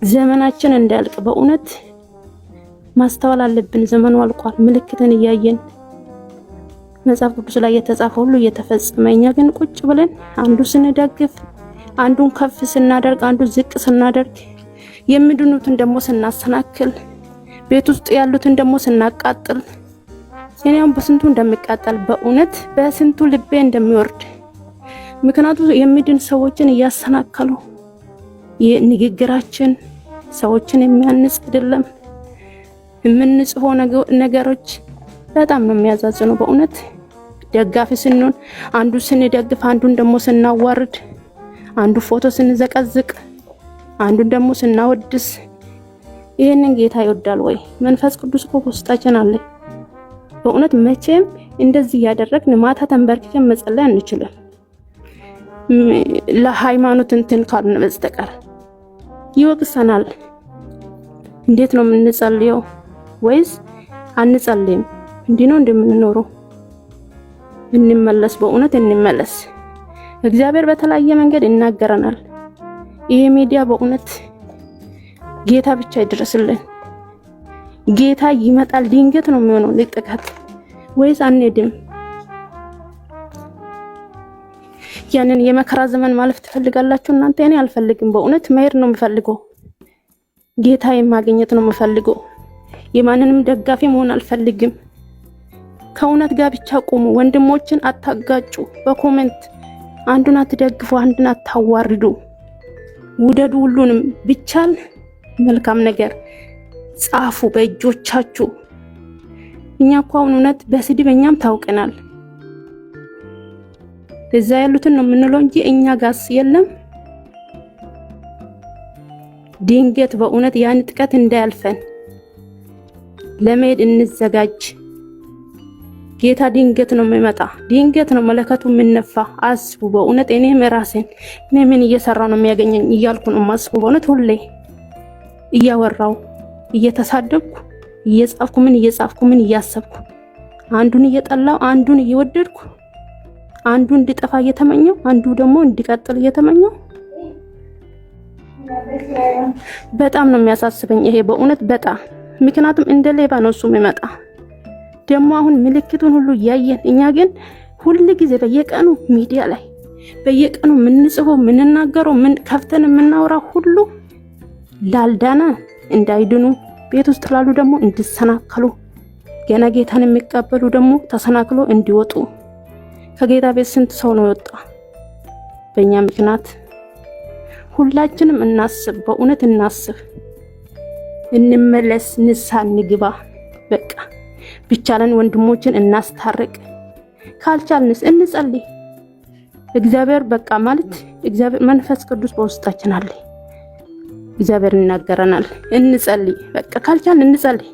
ዘመናችን እንዳልቅ በእውነት ማስተዋል አለብን። ዘመኑ አልቋል። ምልክትን እያየን መጽሐፍ ቅዱስ ላይ የተጻፈ ሁሉ እየተፈጸመ፣ እኛ ግን ቁጭ ብለን አንዱ ስንደግፍ አንዱን ከፍ ስናደርግ አንዱ ዝቅ ስናደርግ የሚድኑትን ደግሞ ስናሰናክል ቤት ውስጥ ያሉትን ደግሞ ስናቃጥል እኔም በስንቱ እንደሚቃጠል በእውነት በስንቱ ልቤ እንደሚወርድ። ምክንያቱም የሚድን ሰዎችን እያሰናከሉ የንግግራችን ሰዎችን የሚያንጽ አይደለም። የምንጽፈው ነገሮች በጣም ነው የሚያዛዝነው በእውነት። ደጋፊ ስንሆን አንዱ ስንደግፍ አንዱን ደግሞ ስናዋርድ፣ አንዱ ፎቶ ስንዘቀዝቅ አንዱን ደግሞ ስናወድስ ይሄንን ጌታ ይወዳል ወይ? መንፈስ ቅዱስ እኮ ውስጣችን አለ። በእውነት መቼም እንደዚህ ያደረግን ማታ ተንበርክከን መጸለይ አንችልም። ለሃይማኖት እንትን ካልሆነ በስተቀር ይወቅሰናል። እንዴት ነው የምንጸልየው? ወይስ አንጸልይም? እንዲህ ነው እንደምንኖረው? እንመለስ፣ በእውነት እንመለስ። እግዚአብሔር በተለያየ መንገድ ይናገረናል። ይሄ ሚዲያ በእውነት ጌታ ብቻ ይድረስልን። ጌታ ይመጣል። ድንገት ነው የሚሆነው ልጥቀት ወይስ አንሄድም? ያንን የመከራ ዘመን ማለፍ ትፈልጋላችሁ እናንተ? እኔ አልፈልግም። በእውነት መሄድ ነው የምፈልገው። ጌታ የማግኘት ነው የምፈልገው። የማንንም ደጋፊ መሆን አልፈልግም። ከእውነት ጋር ብቻ ቆሙ። ወንድሞችን አታጋጩ። በኮሜንት አንዱን አትደግፉ፣ አንዱን አታዋርዱ። ውደዱ። ሁሉንም ቢቻል መልካም ነገር ጻፉ በእጆቻችሁ። እኛ እኮ አሁን እውነት በስድብ እኛም ታውቀናል። እዛ ያሉትን ነው የምንለው እንጂ እኛ ጋስ የለም። ድንገት በእውነት ያን ጥቀት እንዳያልፈን ለመሄድ እንዘጋጅ። ጌታ ድንገት ነው የሚመጣ። ድንገት ነው መለከቱ የሚነፋ። አስቡ በእውነት። እኔም ራሴን እኔ ምን እየሰራው ነው የሚያገኘኝ እያልኩ ነው ማስቡ በእውነት። ሁሌ እያወራው እየተሳደብኩ እየጻፍኩ ምን እየጻፍኩ ምን እያሰብኩ አንዱን እየጠላው አንዱን እየወደድኩ አንዱ እንዲጠፋ እየተመኘው አንዱ ደግሞ እንዲቀጥል እየተመኘው በጣም ነው የሚያሳስበኝ ይሄ በእውነት በጣም። ምክንያቱም እንደ ሌባ ነው እሱ የሚመጣ። ደግሞ አሁን ምልክቱን ሁሉ እያየን እኛ ግን ሁሉ ጊዜ በየቀኑ ሚዲያ ላይ በየቀኑ የምንጽፈው የምንናገረው ምን ከፍተን የምናወራው ሁሉ ላልዳና እንዳይድኑ ቤት ውስጥ ላሉ ደግሞ እንዲሰናከሉ ገና ጌታን የሚቀበሉ ደግሞ ተሰናክሎ እንዲወጡ። ከጌታ ቤት ስንት ሰው ነው የወጣ በእኛ ምክንያት? ሁላችንም እናስብ፣ በእውነት እናስብ፣ እንመለስ፣ ንስሐ እንግባ። በቃ ብቻለን ወንድሞችን እናስታርቅ፣ ካልቻልንስ እንጸልይ። እግዚአብሔር በቃ ማለት እግዚአብሔር መንፈስ ቅዱስ በውስጣችን አለ። እግዚአብሔር ይናገረናል። እንጸልይ በቃ ካልቻልን እንጸልይ።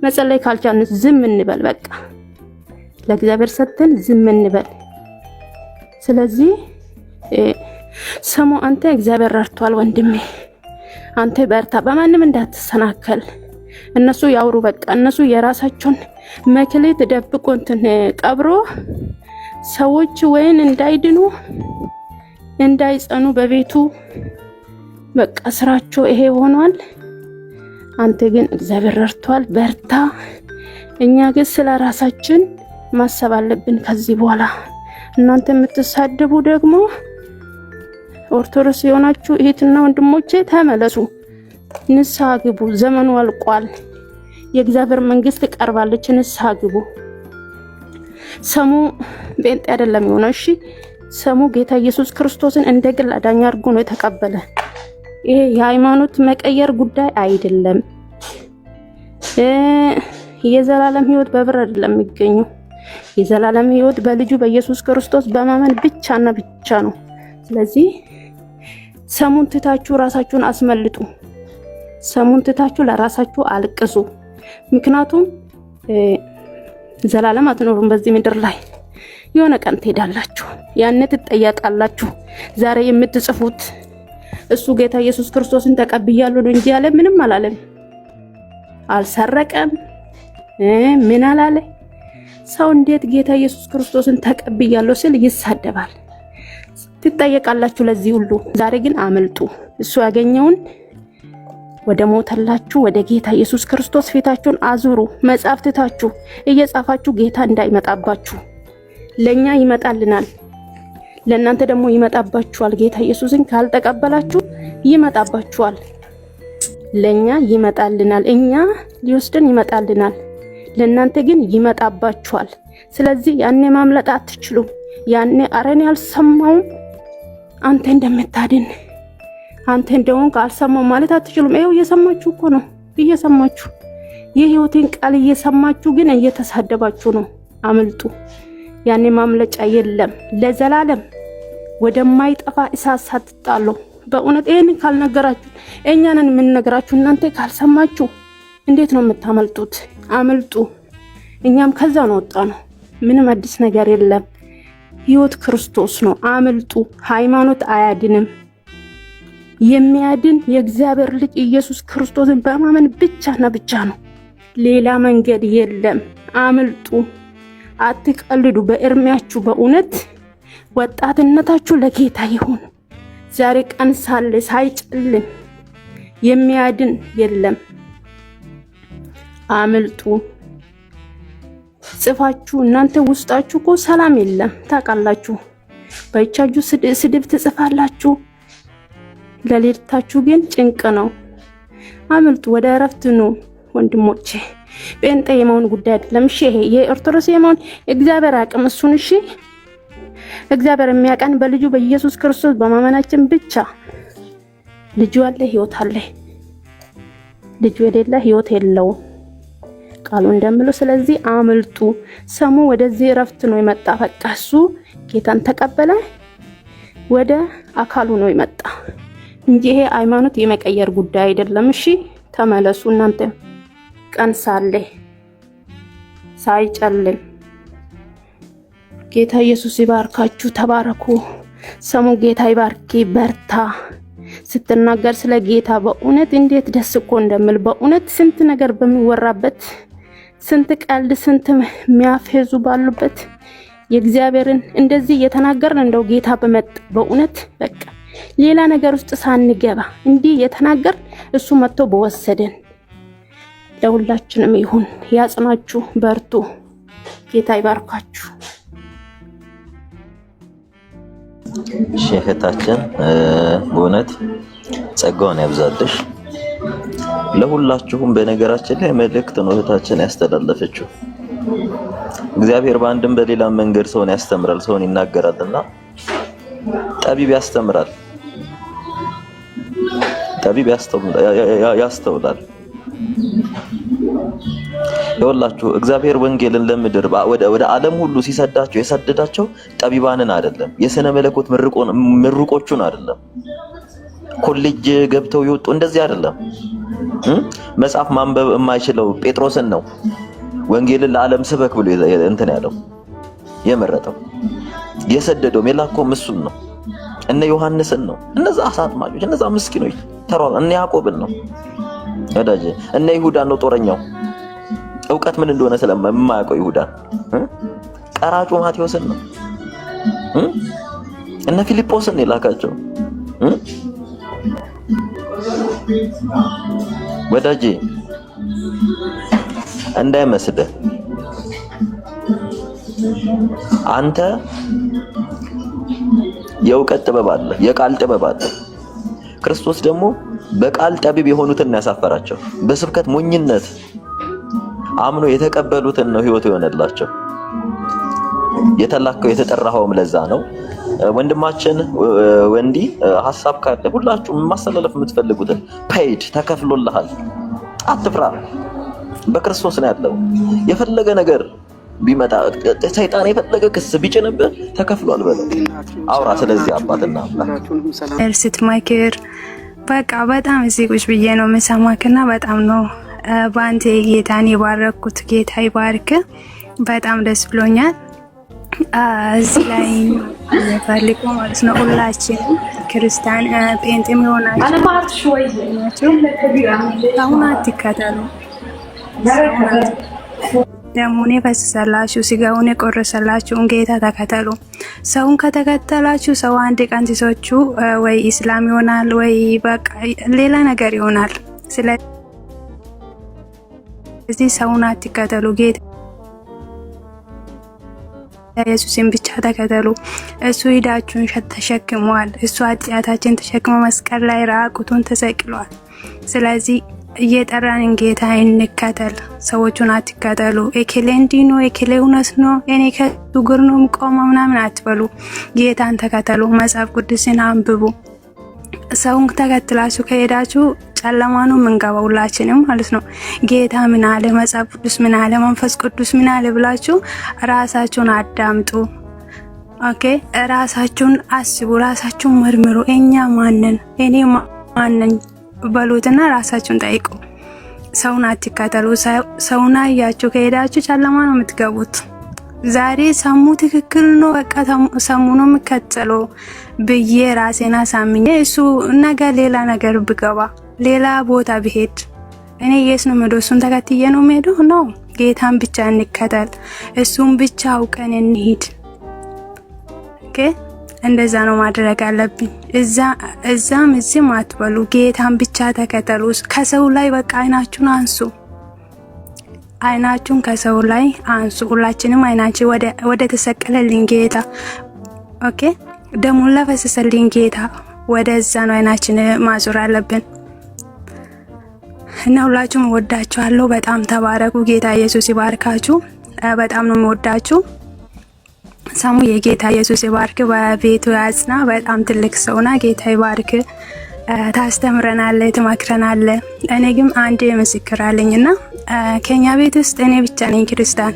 መጸለይ ካልቻልን ዝም እንበል። በቃ ለእግዚአብሔር ሰጥተን ዝም እንበል። ስለዚህ ሰሙ አንተ እግዚአብሔር ረድቷል ወንድሜ፣ አንተ በርታ፣ በማንም እንዳትሰናከል። እነሱ ያውሩ በቃ እነሱ የራሳቸውን መክሊት ደብቆ እንትን ቀብሮ ሰዎች ወይን እንዳይድኑ እንዳይጸኑ በቤቱ በቃ ስራቸው ይሄ ሆኗል። አንተ ግን እግዚአብሔር ረድቷል፣ በርታ። እኛ ግን ስለ ራሳችን ማሰብ አለብን ከዚህ በኋላ። እናንተ የምትሳደቡ ደግሞ ኦርቶዶክስ የሆናችሁ እህትና ወንድሞቼ ተመለሱ፣ ንስሐ ግቡ። ዘመኑ አልቋል። የእግዚአብሔር መንግስት ቀርባለች። ንስሐ ግቡ። ሰሙ ጴንጤ አይደለም የሆነው። እሺ ሰሙ ጌታ ኢየሱስ ክርስቶስን እንደ ግል አዳኝ አድርጎ ነው የተቀበለ። ይሄ የሃይማኖት መቀየር ጉዳይ አይደለም። የዘላለም ህይወት በብር አይደለም የሚገኘው። የዘላለም ህይወት በልጁ በኢየሱስ ክርስቶስ በማመን ብቻና ብቻ ነው። ስለዚህ ሰሙን ትታችሁ ራሳችሁን አስመልጡ። ሰሙን ትታችሁ ለራሳችሁ አልቅሱ። ምክንያቱም ዘላለም አትኖሩም በዚህ ምድር ላይ። የሆነ ቀን ትሄዳላችሁ፣ ያኔ ትጠየቃላችሁ። ዛሬ የምትጽፉት እሱ ጌታ ኢየሱስ ክርስቶስን ተቀብያለሁ እንጂ ያለ ምንም አላለም። አልሰረቀም፣ ምን አላለ። ሰው እንዴት ጌታ ኢየሱስ ክርስቶስን ተቀብያለሁ ሲል ይሳደባል? ትጠየቃላችሁ ለዚህ ሁሉ። ዛሬ ግን አመልጡ። እሱ ያገኘውን ወደ ሞተላችሁ ወደ ጌታ ኢየሱስ ክርስቶስ ፊታችሁን አዙሩ። መጽሐፍ ትታችሁ እየጻፋችሁ ጌታ እንዳይመጣባችሁ። ለኛ ይመጣልናል፣ ለእናንተ ደግሞ ይመጣባችኋል። ጌታ ኢየሱስን ካልተቀበላችሁ ይመጣባችኋል። ለኛ ይመጣልናል፣ እኛ ሊወስደን ይመጣልናል። ለእናንተ ግን ይመጣባችኋል። ስለዚህ ያኔ ማምለጥ አትችሉም። ያኔ አረን ያልሰማውም አንተ እንደምታድን አንተ እንደውን ካልሰማው ማለት አትችሉም። ይሄው እየሰማችሁ እኮ ነው፣ እየሰማችሁ የህይወቴን ቃል እየሰማችሁ ግን እየተሳደባችሁ ነው። አምልጡ። ያኔ ማምለጫ የለም። ለዘላለም ወደማይጠፋ እሳት ሳትጣሉ። በእውነት ይሄን ካልነገራችሁ እኛንን የምንነግራችሁ እናንተ ካልሰማችሁ እንዴት ነው የምታመልጡት? አምልጡ። እኛም ከዛ ነው ወጣ ነው። ምንም አዲስ ነገር የለም። ህይወት ክርስቶስ ነው። አምልጡ። ሃይማኖት አያድንም። የሚያድን የእግዚአብሔር ልጅ ኢየሱስ ክርስቶስን በማመን ብቻና ብቻ ነው። ሌላ መንገድ የለም። አምልጡ። አትቀልዱ በእርሜያችሁ። በእውነት ወጣትነታችሁ ለጌታ ይሁን። ዛሬ ቀን ሳለ ሳይጨልም የሚያድን የለም። አምልጡ። ጽፋችሁ እናንተ ውስጣችሁ እኮ ሰላም የለም ታውቃላችሁ። በእጃችሁ ስድብ ትጽፋላችሁ፣ ለሌሊታችሁ ግን ጭንቅ ነው። አምልጡ። ወደ እረፍት ኑ ወንድሞቼ። ጴንጤ የመሆን ጉዳይ አይደለም። እሺ ይሄ የኦርቶዶክስ የመሆን እግዚአብሔር አቅም እሱን እሺ እግዚአብሔር የሚያቀን በልጁ በኢየሱስ ክርስቶስ በማመናችን ብቻ። ልጁ አለ፣ ህይወት አለ። ልጁ የሌለ ህይወት የለውም ቃሉ እንደምለው። ስለዚህ አምልጡ። ሰሙ ወደዚህ እረፍት ነው የመጣ። በቃ እሱ ጌታን ተቀበለ፣ ወደ አካሉ ነው የመጣ እንጂ ይሄ ሃይማኖት የመቀየር ጉዳይ አይደለም። እሺ ተመለሱ እናንተ። ቀን ሳለ ሳይጨልም ጌታ ኢየሱስ ይባርካችሁ። ተባረኩ። ሰሙ ጌታ ይባርኪ። በርታ። ስትናገር ስለ ጌታ በእውነት እንዴት ደስ እኮ እንደምል በእውነት ስንት ነገር በሚወራበት ስንት ቀልድ ስንት የሚያፈዙ ባሉበት የእግዚአብሔርን እንደዚህ እየተናገርን እንደው ጌታ በመጣ በእውነት በቃ ሌላ ነገር ውስጥ ሳንገባ እንዲህ እየተናገር እሱ መጥቶ በወሰደን። ለሁላችንም ይሁን። ያጽናችሁ። በርቱ። ጌታ ይባርካችሁ። ሼህታችን በእውነት ጸጋውን ያብዛልሽ። ለሁላችሁም በነገራችን ላይ መልእክት ነው እህታችን ያስተላለፈችው። እግዚአብሔር በአንድም በሌላም መንገድ ሰውን ያስተምራል፣ ሰውን ይናገራልና ጠቢብ ያስተምራል፣ ጠቢብ ያስተውላል። ይኸውላችሁ እግዚአብሔር ወንጌልን ለምድር ወደ ዓለም ሁሉ ሲሰዳቸው የሰደዳቸው ጠቢባንን አይደለም፣ የሥነ መለኮት ምሩቆቹን አይደለም፣ ኮሌጅ ገብተው ይወጡ እንደዚህ አይደለም። መጽሐፍ ማንበብ የማይችለው ጴጥሮስን ነው ወንጌልን ለዓለም ስበክ ብሎ እንትን ያለው የመረጠው። የሰደደው የላከው እሱን ነው። እነ ዮሐንስን ነው፣ እነዛ አሳ አጥማጆች፣ እነዛ ምስኪኖች ተሯል። እነ ያዕቆብን ነው ወዳጅ፣ እነ ይሁዳን ነው ጦረኛው። ዕውቀት ምን እንደሆነ ስለማያውቀው ይሁዳን ቀራጩ ማቴዎስን ነው። እነ ፊልጶስን የላካቸው ወዳጄ እንዳይመስልህ። አንተ የእውቀት ጥበብ አለ፣ የቃል ጥበብ አለ። ክርስቶስ ደግሞ በቃል ጠቢብ የሆኑትን ያሳፈራቸው፣ በስብከት ሞኝነት አምኖ የተቀበሉትን ነው ህይወት የሆነላቸው። የተላከው የተጠራኸውም ለዛ ነው። ወንድማችን ወንዲ ሐሳብ ካለ ሁላችሁም ማስተላለፍ የምትፈልጉትን ፔይድ ተከፍሎልሃል። አትፍራ፣ በክርስቶስ ነው ያለው። የፈለገ ነገር ቢመጣ ሰይጣን የፈለገ ክስ ቢጭንብህ ተከፍሏል በለው። አውራ ስለዚህ አባትና እርስት ማይክር በቃ በጣም እዚህ ቁጭ ብዬ ነው መሰማክና በጣም ነው በአንተ ጌታን የባረኩት። ጌታ ይባርክ። በጣም ደስ ብሎኛል። እዚህ ላይ ፈልቆ ማለት ነው ሁላችንም ክርስቲያን ጴንጤም ሆናችሁ አሁን አትከተሉ። ደሙን የፈሰሰላችሁ ስጋውን የቆረሰላችሁን ጌታ ተከተሉ። ሰውን ከተከተላችሁ ሰው አንድ ቀን ሲሶቹ ወይ ኢስላም ይሆናል ወይ በቃ ሌላ ነገር ይሆናል። ስለዚህ ሰውን አትከተሉ፣ ጌታ ኢየሱስን ብቻ ተከተሉ። እሱ ሂዳችሁን ተሸክሟል። እሱ ኃጢአታችን ተሸክሞ መስቀል ላይ ራቁቱን ተሰቅሏል። ስለዚህ እየጠራን ጌታ እንከተል፣ ሰዎቹን አትከተሉ። ኤኬሌ እንዲህ ነው፣ ኤኬሌ እውነት ነው፣ እኔ ከሱ ጋር ነው የምቆመው ምናምን አትበሉ። ጌታን ተከተሉ። መጽሐፍ ቅዱስን አንብቡ። ሰውን ተከትላችሁ ከሄዳችሁ ጨለማ ነው የምንገባው ሁላችንም ማለት ነው። ጌታ ምን አለ፣ መጽሐፍ ቅዱስ ምን አለ፣ መንፈስ ቅዱስ ምን አለ ብላችሁ ራሳችሁን አዳምጡ። ኦኬ፣ ራሳችሁን አስቡ፣ ራሳችሁን መርምሩ። እኛ ማንን፣ እኔ ማንን በሉትና ራሳችሁን ጠይቁ። ሰውን አትከተሉ። ሰውን አያችሁ ከሄዳችሁ ጨለማ ነው የምትገቡት። ዛሬ ሰሙ ትክክል ነው በቃ ሰሙ ነው የምከተለው ብዬ ራሴና ሳምኜ እሱ ነገ ሌላ ነገር ብገባ ሌላ ቦታ ብሄድ እኔ የስ ነው የምሄደው፣ እሱን ተከትዬ ነው የምሄደው ነው። ጌታን ብቻ እንከተል፣ እሱን ብቻ አውቀን እንሂድ። ኦኬ፣ እንደዛ ነው ማድረግ አለብኝ። እዛም እዚህም አትበሉ፣ ጌታን ብቻ ተከተሉ። ከሰው ላይ በቃ አይናችሁን አንሱ፣ አይናችሁን ከሰው ላይ አንሱ። ሁላችንም አይናችን ወደ ተሰቀለልኝ ጌታ፣ ኦኬ፣ ደሙን ለፈሰሰልኝ ጌታ ወደዛ ነው አይናችን ማዞር አለብን። እና ሁላችሁም ወዳችኋለሁ። በጣም ተባረኩ። ጌታ ኢየሱስ ይባርካችሁ። በጣም ነው የምወዳችሁ። ሰሙ የጌታ ኢየሱስ ይባርክ፣ በቤቱ ያጽና። በጣም ትልቅ ሰውና ጌታ ይባርክ። ታስተምረናለህ፣ ትመክረናለህ። እኔ ግን አንድ ምስክር አለኝና ከኛ ቤት ውስጥ እኔ ብቻ ነኝ ክርስቲያን፣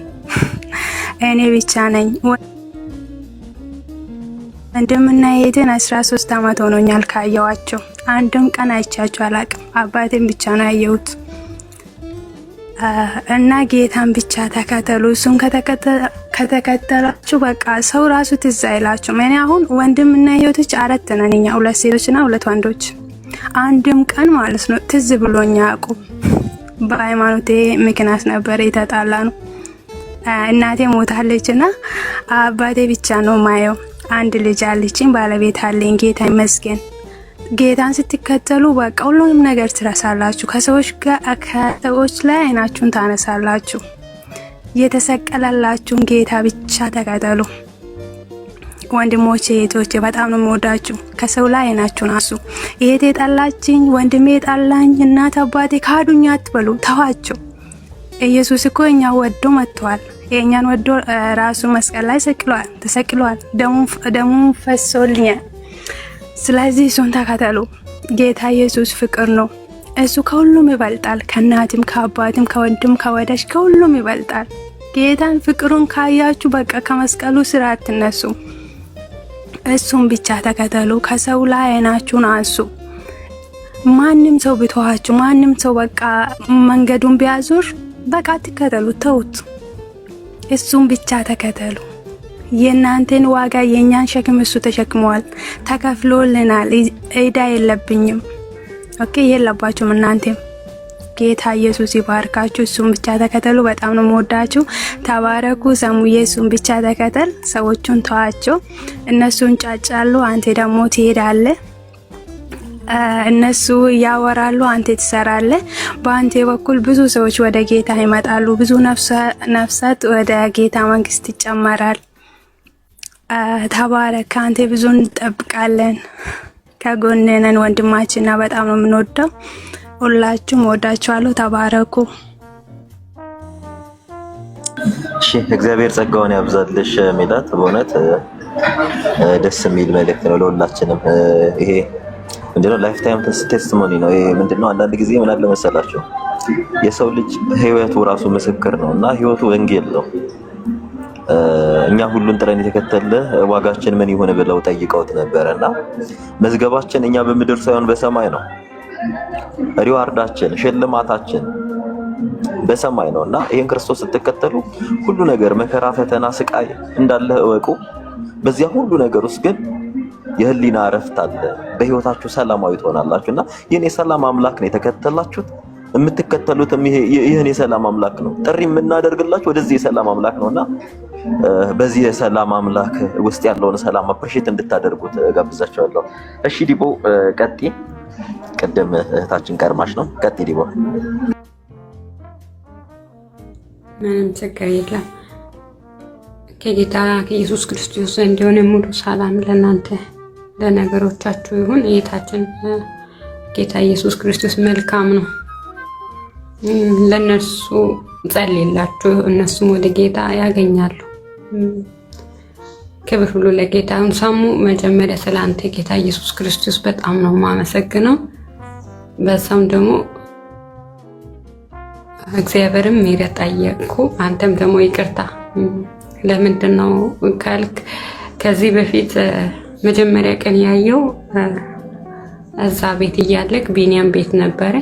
እኔ ብቻ ነኝ። ወንድምና እህቴን 13 ዓመት ሆኖኛል ካየዋቸው፣ አንድም ቀን አይቻቸው አላቅም። አባቴን ብቻ ነው ያየሁት። እና ጌታን ብቻ ተከተሉ። እሱን ከተከተላችሁ በቃ ሰው ራሱ ትዝ አይላችሁም። እኔ አሁን ወንድምና እህቶች 4 ነን እኛ፣ 2 ሴቶችና 2 ወንዶች። አንድም ቀን ማለት ነው ትዝ ብሎኛ አያውቁም። በሃይማኖቴ ምክንያት ነበር የተጣላ ነው። እናቴ ሞታለችና አባቴ ብቻ ነው ማየው። አንድ ልጅ አለችኝ፣ ባለቤት አለኝ። ጌታ ይመስገን። ጌታን ስትከተሉ በቃ ሁሉንም ነገር ትረሳላችሁ። ከሰዎች ላይ አይናችሁን ታነሳላችሁ። የተሰቀለላችሁን ጌታ ብቻ ተከተሉ። ወንድሞቼ እህቶቼ በጣም ነው የምወዳችሁ። ከሰው ላይ አይናችሁን አንሱ። እህቴ ጠላችኝ፣ ወንድሜ ጠላኝ፣ እናት አባቴ ካዱኝ አትበሉ፣ ተዋቸው። ኢየሱስ እኮ እኛ ወዶ መጥቷል። የኛን ወዶ ራሱ መስቀል ላይ ተሰቅሏል። ደሙን ፈሶልኛል። ስለዚህ እሱን ተከተሉ። ጌታ ኢየሱስ ፍቅር ነው። እሱ ከሁሉም ይበልጣል። ከእናትም ከአባትም ከወንድም ከወዳጅ ከሁሉም ይበልጣል። ጌታን ፍቅሩን ካያችሁ በቃ ከመስቀሉ ስር አትነሱም። እሱን ብቻ ተከተሉ። ከሰው ላይ አይናችሁን አንሱ። ማንም ሰው ቢተዋችሁ፣ ማንም ሰው በቃ መንገዱን ቢያዞር በቃ ትከተሉ፣ ተውት። እሱን ብቻ ተከተሉ። የእናንተን ዋጋ የኛን ሸክም እሱ ተሸክመዋል፣ ተከፍሎልናል። ዕዳ የለብኝም። ኦኬ የለባችሁም እናንተም። ጌታ ኢየሱስ ይባርካችሁ። እሱን ብቻ ተከተሉ። በጣም ነው የምወዳችሁ። ተባረኩ። ሰሙዬ እሱን ብቻ ተከተል። ሰዎቹን ተዋቸው፣ እነሱን ጫጫሉ፣ አንተ ደግሞ ትሄዳለህ። እነሱ ያወራሉ፣ አንተ ትሰራለህ። በአንተ በኩል ብዙ ሰዎች ወደ ጌታ ይመጣሉ። ብዙ ነፍሳት ወደ ጌታ መንግስት ይጨመራል። ተባረክ። አንተ ብዙ እንጠብቃለን። ከጎንነን ወንድማችንና በጣም ነው የምንወደው። ሁላችሁም ወዳችኋለሁ። ተባረኩ። እሺ እግዚአብሔር ጸጋውን ያብዛልሽ ሜላት። በእውነት ደስ የሚል መልእክት ነው ለሁላችንም። ይሄ ምንድነው ላይፍ ታይም ቴስቲሞኒ ነው። ይሄ ምንድነው አንዳንድ ጊዜ ምን አለ መሰላችሁ የሰው ልጅ ህይወቱ ራሱ ምስክር ነው እና ህይወቱ ወንጌል ነው። እኛ ሁሉን ጥረን የተከተለ ዋጋችን ምን ይሆን ብለው ጠይቀውት ነበርና መዝገባችን እኛ በምድር ሳይሆን በሰማይ ነው። ሪዋርዳችን ሽልማታችን በሰማይ ነውና ይሄን ክርስቶስ ስትከተሉ ሁሉ ነገር መከራ፣ ፈተና፣ ስቃይ እንዳለ እወቁ። በዚያ ሁሉ ነገር ውስጥ ግን የህሊና እረፍት አለ። በህይወታችሁ ሰላማዊ ትሆናላችሁና ይሄን የሰላም አምላክ ነው የተከተላችሁት። የምትከተሉትም ይሄን የሰላም አምላክ ነው። ጥሪ የምናደርግላችሁ ወደዚህ የሰላም አምላክ ነውና በዚህ የሰላም አምላክ ውስጥ ያለውን ሰላም አፕሪሺየት እንድታደርጉት ጋብዛችኋለሁ። እሺ ዲቦ ቀጢ። ቀደም እህታችን ቀርማሽ ነው። ቀጢ ዲቦ። ምንም ችግር የለም። ከጌታ ከኢየሱስ ክርስቶስ እንደሆነ ሙሉ ሰላም ለእናንተ ለነገሮቻችሁ ይሁን። እህታችን ጌታ ኢየሱስ ክርስቶስ መልካም ነው። ለነሱ ጸልይላችሁ፣ እነሱም ወደ ጌታ ያገኛሉ። ክብር ሁሉ ለጌታ ይሁን። ሰሙ መጀመሪያ ስላንተ ጌታ ኢየሱስ ክርስቶስ በጣም ነው የማመሰግነው። በዛም ደግሞ እግዚአብሔርም ምህረት ጠየቅኩ፣ አንተም ደግሞ ይቅርታ። ለምንድን ነው ካልክ ከዚህ በፊት መጀመሪያ ቀን ያየው እዛ ቤት እያለክ ቢኒያም ቤት ነበረ።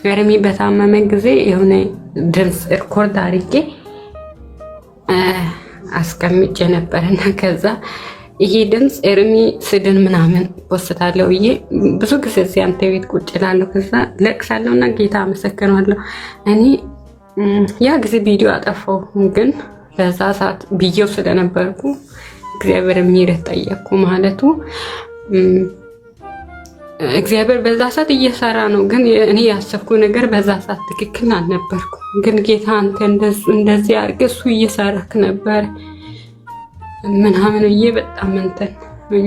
ኤርሚ በታመመ ጊዜ የሆነ ድምፅ ሪኮርድ አድርጌ አስቀምጬ ነበርና ከዛ ይሄ ድምፅ ኤርሚ ስድን ምናምን ወስታለሁ ብዬ ብዙ ጊዜ እዚህ አንተ ቤት ቁጭ እላለሁ። ከዛ ለቅሳለሁና ጌታ አመሰግናለሁ። እኔ ያ ጊዜ ቪዲዮ አጠፋው፣ ግን በዛ ሰዓት ብዬው ስለነበርኩ እግዚአብሔር ምህረት ጠየቅኩ ማለቱ እግዚአብሔር በዛ ሰዓት እየሰራ ነው። ግን እኔ ያሰብኩ ነገር በዛ ሰዓት ትክክል አልነበርኩ። ግን ጌታ አንተ እንደዚህ አድርገህ እሱ እየሰራክ ነበር ምናምን ብዬ በጣም እንትን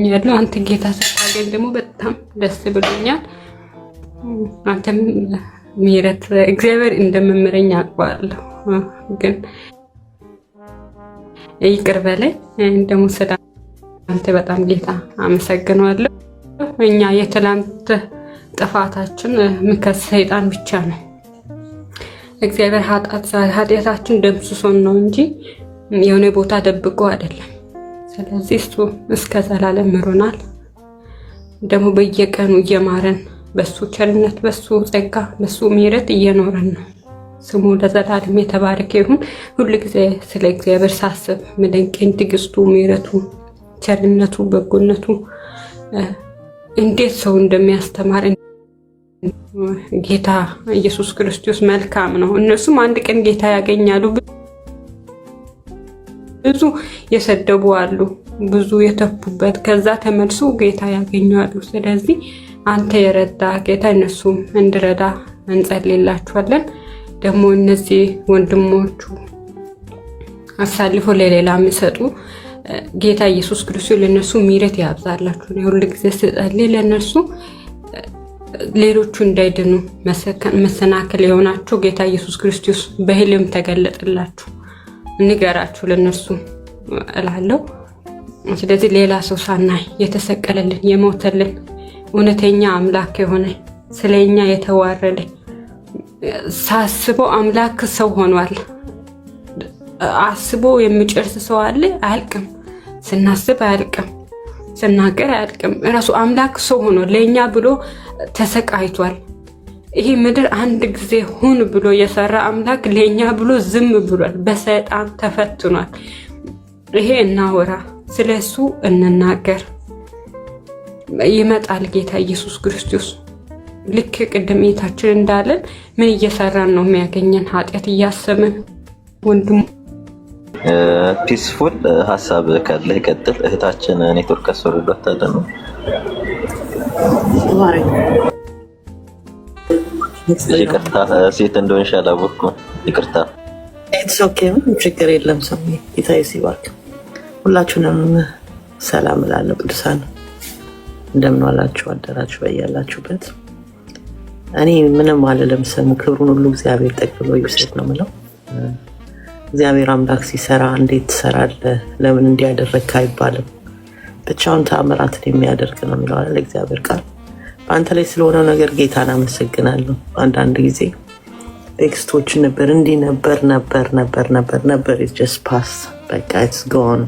ያለው አንተ ጌታ ስታገኝ ደግሞ በጣም ደስ ብሎኛል። አንተም ምህረት እግዚአብሔር እንደምምረኝ አውቃለሁ። ግን ይቅር በለኝ ደግሞ ስለ አንተ በጣም ጌታ አመሰግናለሁ። እኛ የትላንት ጥፋታችን ምከስ ሰይጣን ብቻ ነው። እግዚአብሔር ኃጢአታችን ደምስሶን ነው እንጂ የሆነ ቦታ ደብቆ አይደለም። ስለዚህ እሱ እስከ ዘላለም ምሮናል። ደግሞ በየቀኑ እየማረን በሱ ቸርነት፣ በሱ ጸጋ፣ በሱ ምህረት እየኖረን ነው። ስሙ ለዘላለም የተባረከ ይሁን። ሁሉ ጊዜ ስለ እግዚአብሔር ሳስብ ምደንቀኝ ትዕግስቱ፣ ምህረቱ፣ ቸርነቱ፣ በጎነቱ እንዴት ሰው እንደሚያስተማር ጌታ ኢየሱስ ክርስቶስ መልካም ነው። እነሱም አንድ ቀን ጌታ ያገኛሉ። ብዙ የሰደቡ አሉ፣ ብዙ የተፉበት፣ ከዛ ተመልሶ ጌታ ያገኛሉ። ስለዚህ አንተ የረዳ ጌታ እነሱም እንድረዳ እንጸልይላችኋለን። ደግሞ እነዚህ ወንድሞቹ አሳልፎ ለሌላ የሚሰጡ ጌታ ኢየሱስ ክርስቶስ ለነሱ ምህረት ያብዛላችሁ። ሁሉ ጊዜ ስጸልይ ለነሱ ሌሎቹ እንዳይድኑ መሰናከል የሆናችሁ ጌታ ኢየሱስ ክርስቶስ በህልም ተገለጠላችሁ ንገራችሁ ለነሱ እላለሁ። ስለዚህ ሌላ ሰው ሳናይ የተሰቀለልን የሞተልን እውነተኛ አምላክ የሆነ ስለኛ የተዋረደ ሳስበው አምላክ ሰው ሆኗል። አስቦ የሚጨርስ ሰው አለ? አያልቅም። ስናስብ አያልቅም፣ ስናገር አያልቅም። ራሱ አምላክ ሰው ሆኖ ለኛ ብሎ ተሰቃይቷል። ይሄ ምድር አንድ ጊዜ ሁን ብሎ የሰራ አምላክ ለኛ ብሎ ዝም ብሏል። በሰይጣን ተፈትኗል። ይሄ እናወራ፣ ስለሱ እንናገር። ይመጣል ጌታ ኢየሱስ ክርስቶስ። ልክ ቅድም እይታችን እንዳለን ምን እየሰራን ነው የሚያገኘን? ኃጢአት እያሰብን ወንድሙ ፒስፉል ሀሳብ ካለ ይቀጥል። እህታችን ኔትወርክ አስወርዷት ነው። ይቅርታ ሴት እንደሆንሽ አላወቅኩም። ይቅርታ። ኢትስ ኦኬ፣ ችግር የለም። ሰው ጌታ ይባርክ። ሁላችሁንም ሰላም እላለሁ። ቅዱሳን እንደምን ዋላችሁ አደራችሁ በያላችሁበት። እኔ ምንም አልልም። ስሙ ክብሩን ሁሉ እግዚአብሔር ጠቅልሎ ይውሰድ ነው የምለው። እግዚአብሔር አምላክ ሲሰራ እንዴት ትሰራለህ? ለምን እንዲያደረግክ አይባልም። ብቻውን ተአምራትን የሚያደርግ ነው የሚለው አይደል እግዚአብሔር ቃል። በአንተ ላይ ስለሆነው ነገር ጌታን አመሰግናለሁ። አንዳንድ ጊዜ ቴክስቶች ነበር እንዲህ ነበር ኢትስ ጀስት ፓስ በቃ ኢትስ ጎን።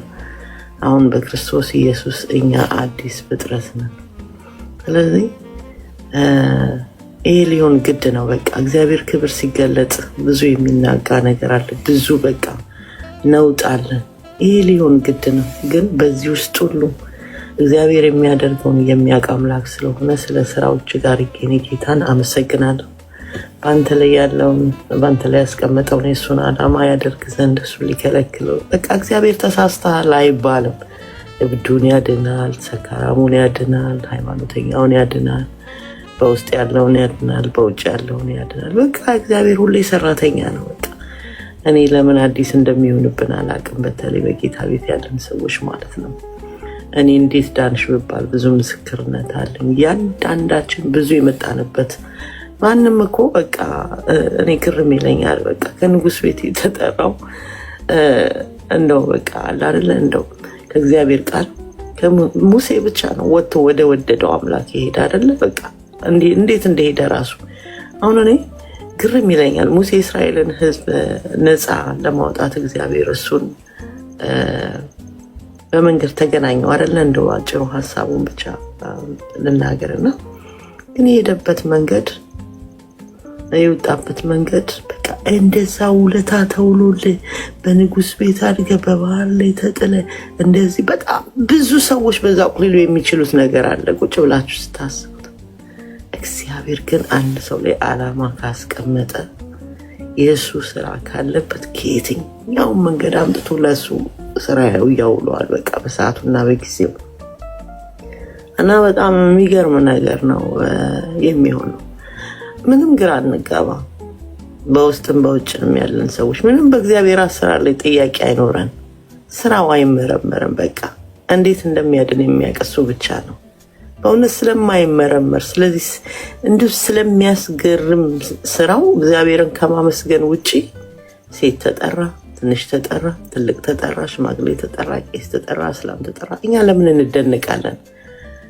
አሁን በክርስቶስ ኢየሱስ እኛ አዲስ ፍጥረት ነን። ስለዚህ ይሄ ሊሆን ግድ ነው። በቃ እግዚአብሔር ክብር ሲገለጥ ብዙ የሚናጋ ነገር አለ፣ ብዙ በቃ ነውጥ አለ። ይሄ ሊሆን ግድ ነው። ግን በዚህ ውስጥ ሁሉ እግዚአብሔር የሚያደርገውን የሚያውቅ አምላክ ስለሆነ ስለ ስራዎች ጋር ይገኝ ጌታን አመሰግናለሁ። በአንተ ላይ ያለውን በአንተ ላይ ያስቀመጠውን የሱን ዓላማ ያደርግ ዘንድ እሱ ሊከለክለው በቃ እግዚአብሔር ተሳስተሃል አይባልም። እብዱን ያድናል፣ ሰካራሙን ያድናል፣ ሃይማኖተኛውን ያድናል፣ በውስጥ ያለውን ያድናል፣ በውጭ ያለውን ያድናል። በቃ እግዚአብሔር ሁሌ ሰራተኛ ነው። በቃ እኔ ለምን አዲስ እንደሚሆንብን አላውቅም። በተለይ በጌታ ቤት ያለን ሰዎች ማለት ነው። እኔ እንዴት ዳንሽ ብባል ብዙ ምስክርነት አለኝ። ያንዳንዳችን ብዙ የመጣንበት ማንም እኮ በቃ እኔ ግርም ይለኛል። በቃ ከንጉስ ቤት የተጠራው እንደው በቃ አላለ እንደው ከእግዚአብሔር ቃል ሙሴ ብቻ ነው ወጥቶ ወደ ወደደው አምላክ ይሄድ አይደለ? በቃ እንዴት እንደሄደ ራሱ አሁን እኔ ግርም ይለኛል። ሙሴ እስራኤልን ሕዝብ ነፃ ለማውጣት እግዚአብሔር እሱን በመንገድ ተገናኘው አይደለ? እንደው አጭሩ ሀሳቡን ብቻ ልናገርና ግን የሄደበት መንገድ የወጣበት መንገድ በቃ እንደዛ ውለታ ተውሎልህ በንጉስ ቤት አድገህ በባህር ላይ ተጥለ እንደዚህ በጣም ብዙ ሰዎች በዛ ቁሊሉ የሚችሉት ነገር አለ ቁጭ ብላችሁ ስታስቡት። እግዚአብሔር ግን አንድ ሰው ላይ ዓላማ ካስቀመጠ የእሱ ስራ ካለበት ከየትኛው መንገድ አምጥቶ ለሱ ስራ ያውለዋል። በቃ በሰዓቱና በጊዜው እና በጣም የሚገርም ነገር ነው የሚሆነው። ምንም ግራ አንጋባ። በውስጥም በውጭም ያለን ሰዎች ምንም በእግዚአብሔር አሰራር ላይ ጥያቄ አይኖረን። ስራው አይመረመርም። በቃ እንዴት እንደሚያድን የሚያቀሱ ብቻ ነው በእውነት ስለማይመረመር። ስለዚህ እንዲሁ ስለሚያስገርም ስራው እግዚአብሔርን ከማመስገን ውጪ ሴት ተጠራ፣ ትንሽ ተጠራ፣ ትልቅ ተጠራ፣ ሽማግሌ ተጠራ፣ ቄስ ተጠራ፣ እስላም ተጠራ፣ እኛ ለምን እንደነቃለን?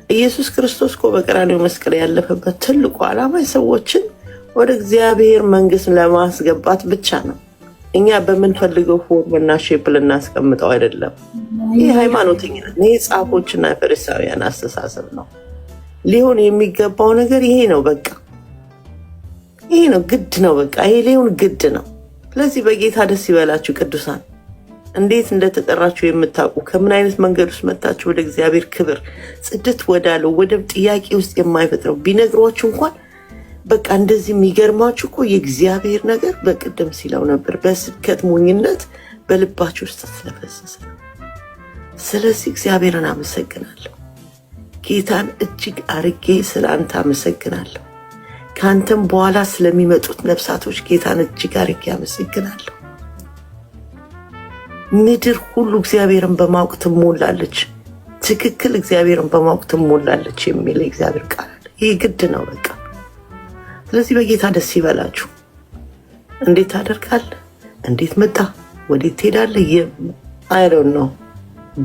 ኢየሱስ ክርስቶስ እኮ በቀራንዮ መስቀል ያለፈበት ትልቁ ዓላማ ሰዎችን ወደ እግዚአብሔር መንግስት ለማስገባት ብቻ ነው። እኛ በምንፈልገው ፎርም እና ሼፕ ልናስቀምጠው አይደለም። ይህ ሃይማኖተኝነት፣ ይህ ጻፎችና ፈሪሳውያን አስተሳሰብ ነው። ሊሆን የሚገባው ነገር ይሄ ነው። በቃ ይሄ ነው፣ ግድ ነው። በቃ ይሄ ሊሆን ግድ ነው። ስለዚህ በጌታ ደስ ይበላችሁ ቅዱሳን። እንዴት እንደተጠራችሁ የምታውቁ ከምን አይነት መንገድ ውስጥ መጣችሁ ወደ እግዚአብሔር ክብር ጽድት ወዳለው ወደ ጥያቄ ውስጥ የማይፈጥረው ቢነግሯችሁ እንኳን በቃ እንደዚህ የሚገርማችሁ እኮ የእግዚአብሔር ነገር በቅድም ሲለው ነበር በስብከት ሞኝነት በልባችሁ ውስጥ ስለፈሰሰ። ስለዚህ እግዚአብሔርን አመሰግናለሁ። ጌታን እጅግ አርጌ ስለአንተ አመሰግናለሁ። ከአንተም በኋላ ስለሚመጡት ነፍሳቶች ጌታን እጅግ አርጌ አመሰግናለሁ። ምድር ሁሉ እግዚአብሔርን በማወቅ ትሞላለች። ትክክል፣ እግዚአብሔርን በማወቅ ትሞላለች የሚል እግዚአብሔር ቃል አለ። ይህ ግድ ነው በቃ። ስለዚህ በጌታ ደስ ይበላችሁ። እንዴት ታደርጋለህ? እንዴት መጣ? ወዴት ትሄዳለህ? አይዶን ነው።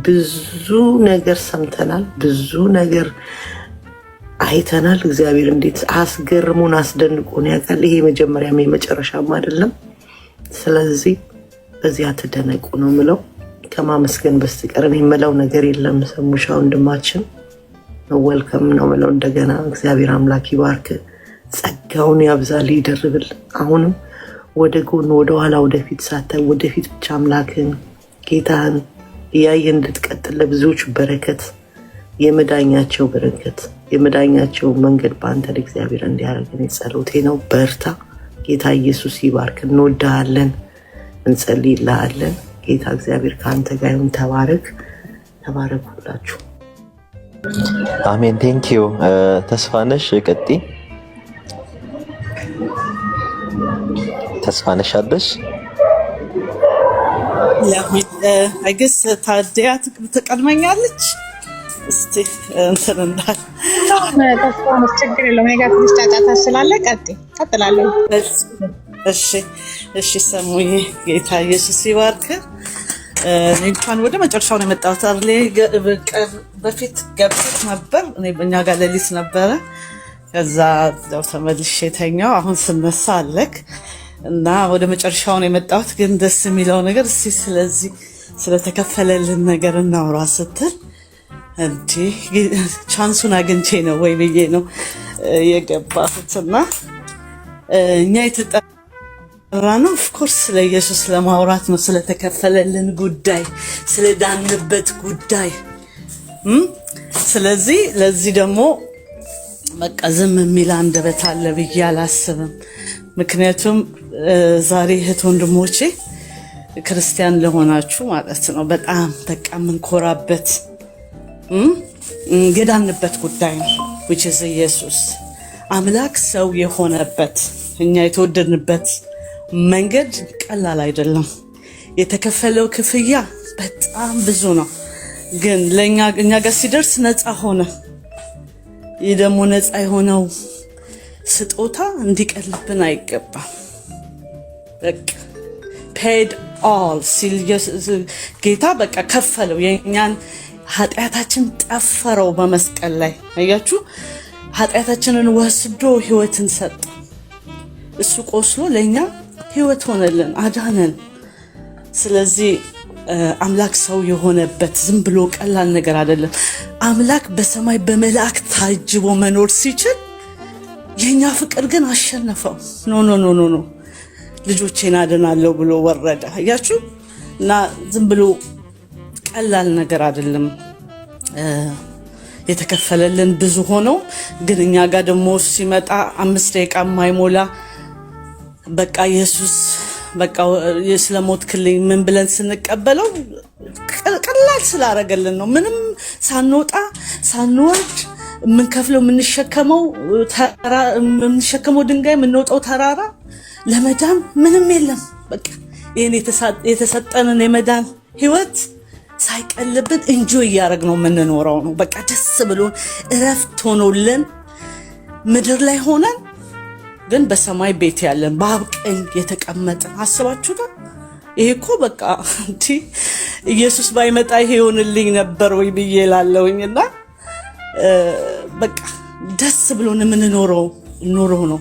ብዙ ነገር ሰምተናል። ብዙ ነገር አይተናል። እግዚአብሔር እንዴት አስገርሞን አስደንቆን ያውቃል። ይሄ መጀመሪያም የመጨረሻም አይደለም። ስለዚህ በዚህ አትደነቁ ነው ምለው። ከማመስገን በስተቀር እኔ የምለው ነገር የለም። ሰሙሻ ወንድማችን ወልከም ነው ምለው። እንደገና እግዚአብሔር አምላክ ይባርክ፣ ጸጋውን ያብዛል፣ ይደርብል። አሁንም ወደ ጎን ወደ ኋላ ወደፊት ሳታይ ወደፊት ብቻ አምላክን ጌታን እያየ እንድትቀጥል ለብዙዎች በረከት የመዳኛቸው በረከት የመዳኛቸው መንገድ በአንተ እግዚአብሔር እንዲያደርግን ጸሎቴ ነው። በርታ። ጌታ ኢየሱስ ይባርክ። እንወድሃለን፣ እንጸልይልሃለን። ጌታ እግዚአብሔር ከአንተ ጋር ይሁን። ተባረክ። ተባረኩላችሁ። አሜን። ቴንኪዩ ተስፋነሽ። ቀጢ ተስፋነሽ አለሽ? አይገስ ታዲያ ትቀድመኛለች። እስቲ እንትን እንዳል ተስፋነሽ ችግር የለውም። እኔ ጋር ትንሽ ጫጫታ ስላለ ቀጥላለሁ። እሺ ሰሙዬ፣ ጌታ ኢየሱስ ይባርክ። እኔ እንኳን ወደ መጨረሻው ነው የመጣሁት። በፊት ገብቶት ነበር። እኛ ጋር ሌሊት ነበረ። ከዛ ያው ተመልሼ ተኛው። አሁን ስነሳ አለክ እና ወደ መጨረሻው ነው የመጣሁት። ግን ደስ የሚለው ነገር እስቲ ስለዚህ ስለተከፈለልን ነገር እናውራ ስትል እንዴ ቻንሱን አግኝቼ ነው ወይ ብዬ ነው የገባሁትና እኛ የተጠራ ነው ኦፍኮርስ ስለ ኢየሱስ ለማውራት ነው፣ ስለተከፈለልን ጉዳይ፣ ስለዳንበት ጉዳይ። ስለዚህ ለዚህ ደግሞ በቃ ዝም የሚል አንደበት አለ ብዬ አላስብም። ምክንያቱም ዛሬ እህት ወንድሞቼ ክርስቲያን ለሆናችሁ ማለት ነው በጣም በቃ የምንኮራበት የዳንበት ጉዳይ ነው። which is ኢየሱስ አምላክ ሰው የሆነበት እኛ የተወደድንበት መንገድ ቀላል አይደለም። የተከፈለው ክፍያ በጣም ብዙ ነው። ግን እኛ ጋር ሲደርስ ነፃ ሆነ። ይህ ደግሞ ነፃ የሆነው ስጦታ እንዲቀልብን አይገባም። በቃ paid all ሲል ጌታ በቃ ከፈለው። የኛን ኃጢአታችን ጠፈረው በመስቀል ላይ አያችሁ። ኃጢአታችንን ወስዶ ህይወትን ሰጠ። እሱ ቆስሎ ለኛ ህይወት ሆነልን፣ አዳነን። ስለዚህ አምላክ ሰው የሆነበት ዝም ብሎ ቀላል ነገር አይደለም። አምላክ በሰማይ በመላእክት ታጅቦ መኖር ሲችል የኛ ፍቅር ግን አሸነፈው። ኖ ልጆቼን አድናለሁ ብሎ ወረደ። አያችሁ። እና ዝም ብሎ ቀላል ነገር አይደለም የተከፈለልን ብዙ ሆኖ፣ ግን እኛ ጋር ደግሞ ሲመጣ 5 ደቂቃ የማይሞላ በቃ ኢየሱስ በቃ ስለሞትክልኝ ምን ብለን ስንቀበለው ቀላል ስላረገልን ነው። ምንም ሳንወጣ ሳንወርድ የምንከፍለው የምንሸከመው ድንጋይ የምንወጣው ተራራ ለመዳን ምንም የለም። በቃ ይሄን የተሰጠንን የመዳን ህይወት ሳይቀልብን እንጆይ እያደረግነው የምንኖረው ነው። በቃ ደስ ብሎን እረፍት ሆኖልን ምድር ላይ ሆነን ግን በሰማይ ቤት ያለን በአብ ቀኝ የተቀመጠን አስባችሁታል? ይሄ እኮ በቃ እንዴ ኢየሱስ ባይመጣ ይሄ ይሆንልኝ ነበር ወይ ብዬ እላለሁኝና በቃ ደስ ብሎን የምንኖረው ኑሮ ነው።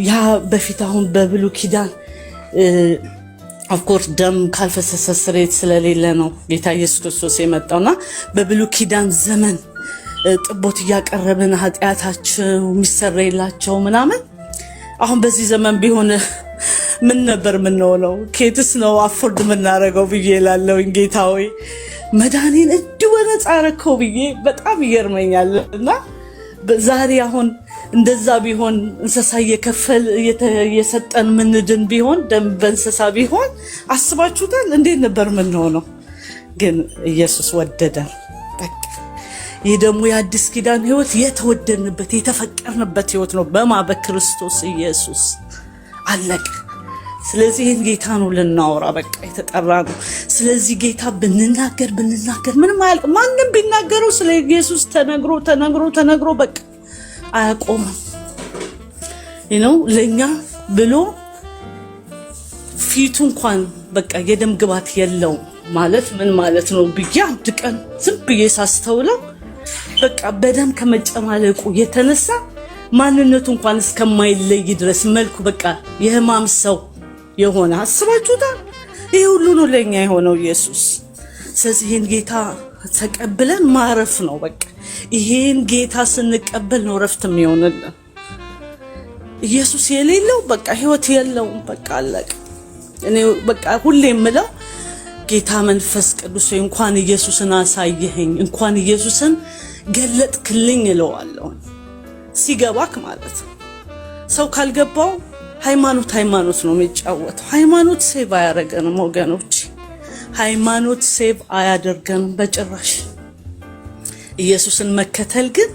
ያ በፊት አሁን በብሉ ኪዳን ኦፍኮርስ ደም ካልፈሰሰ ስርየት ስለሌለ ነው ጌታ ኢየሱስ ክርስቶስ የመጣውና በብሉ ኪዳን ዘመን ጥቦት እያቀረብን ኃጢአታቸው የሚሰረይላቸው ምናምን። አሁን በዚህ ዘመን ቢሆን ምን ነበር የምንሆነው? ኬትስ ነው አፎርድ የምናደርገው ብዬ እላለሁኝ። ጌታ ሆይ መድኃኒን እንዲሁ በነፃ አደረከው ብዬ በጣም ይገርመኛል። እና ዛሬ አሁን እንደዛ ቢሆን እንስሳ የሰጠን ምንድን ቢሆን ደም በእንስሳ ቢሆን አስባችሁታል? እንዴት ነበር የምንሆነው? ግን ኢየሱስ ወደደን። በቃ ይህ ደግሞ የአዲስ ኪዳን ህይወት የተወደድንበት የተፈቀርንበት ህይወት ነው። በክርስቶስ ኢየሱስ አለቀ። ስለዚህ ይህን ጌታ ነው ልናወራ በቃ የተጠራ ነው። ስለዚህ ጌታ ብንናገር ምንም አያልቅ። ማንም ቢናገረው ስለ ኢየሱስ ተነግሮ በቃ አያቆምም። ለኛ ብሎ ፊቱ እንኳን በቃ የደም ግባት የለው ማለት ምን ማለት ነው ብዬ አንድ ቀን ዝም ብዬ ሳስተውለው በቃ በደም ከመጨማለቁ የተነሳ ማንነቱ እንኳን እስከማይለይ ድረስ መልኩ በቃ የሕማም ሰው የሆነ አስባችሁታል። ይሄ ሁሉ ነው ለኛ የሆነው ኢየሱስ። ስለዚህ ይሄን ጌታ ተቀብለን ማረፍ ነው በቃ። ይሄን ጌታ ስንቀበል ነው ረፍት የሚሆንልን። ኢየሱስ የሌለው በቃ ህይወት የለውም። በቃ አለቀ። እኔ በቃ ሁሌ የምለው ጌታ መንፈስ ቅዱስ እንኳን ኢየሱስን አሳየኸኝ፣ እንኳን ኢየሱስን ገለጥክልኝ እለዋለሁ። ሲገባክ ማለት ነው። ሰው ካልገባው ሃይማኖት ነው የሚጫወተው። ሃይማኖት ሴቭ አያደርገንም ወገኖች፣ ሃይማኖት ሴቭ አያደርገንም በጭራሽ። ኢየሱስን መከተል ግን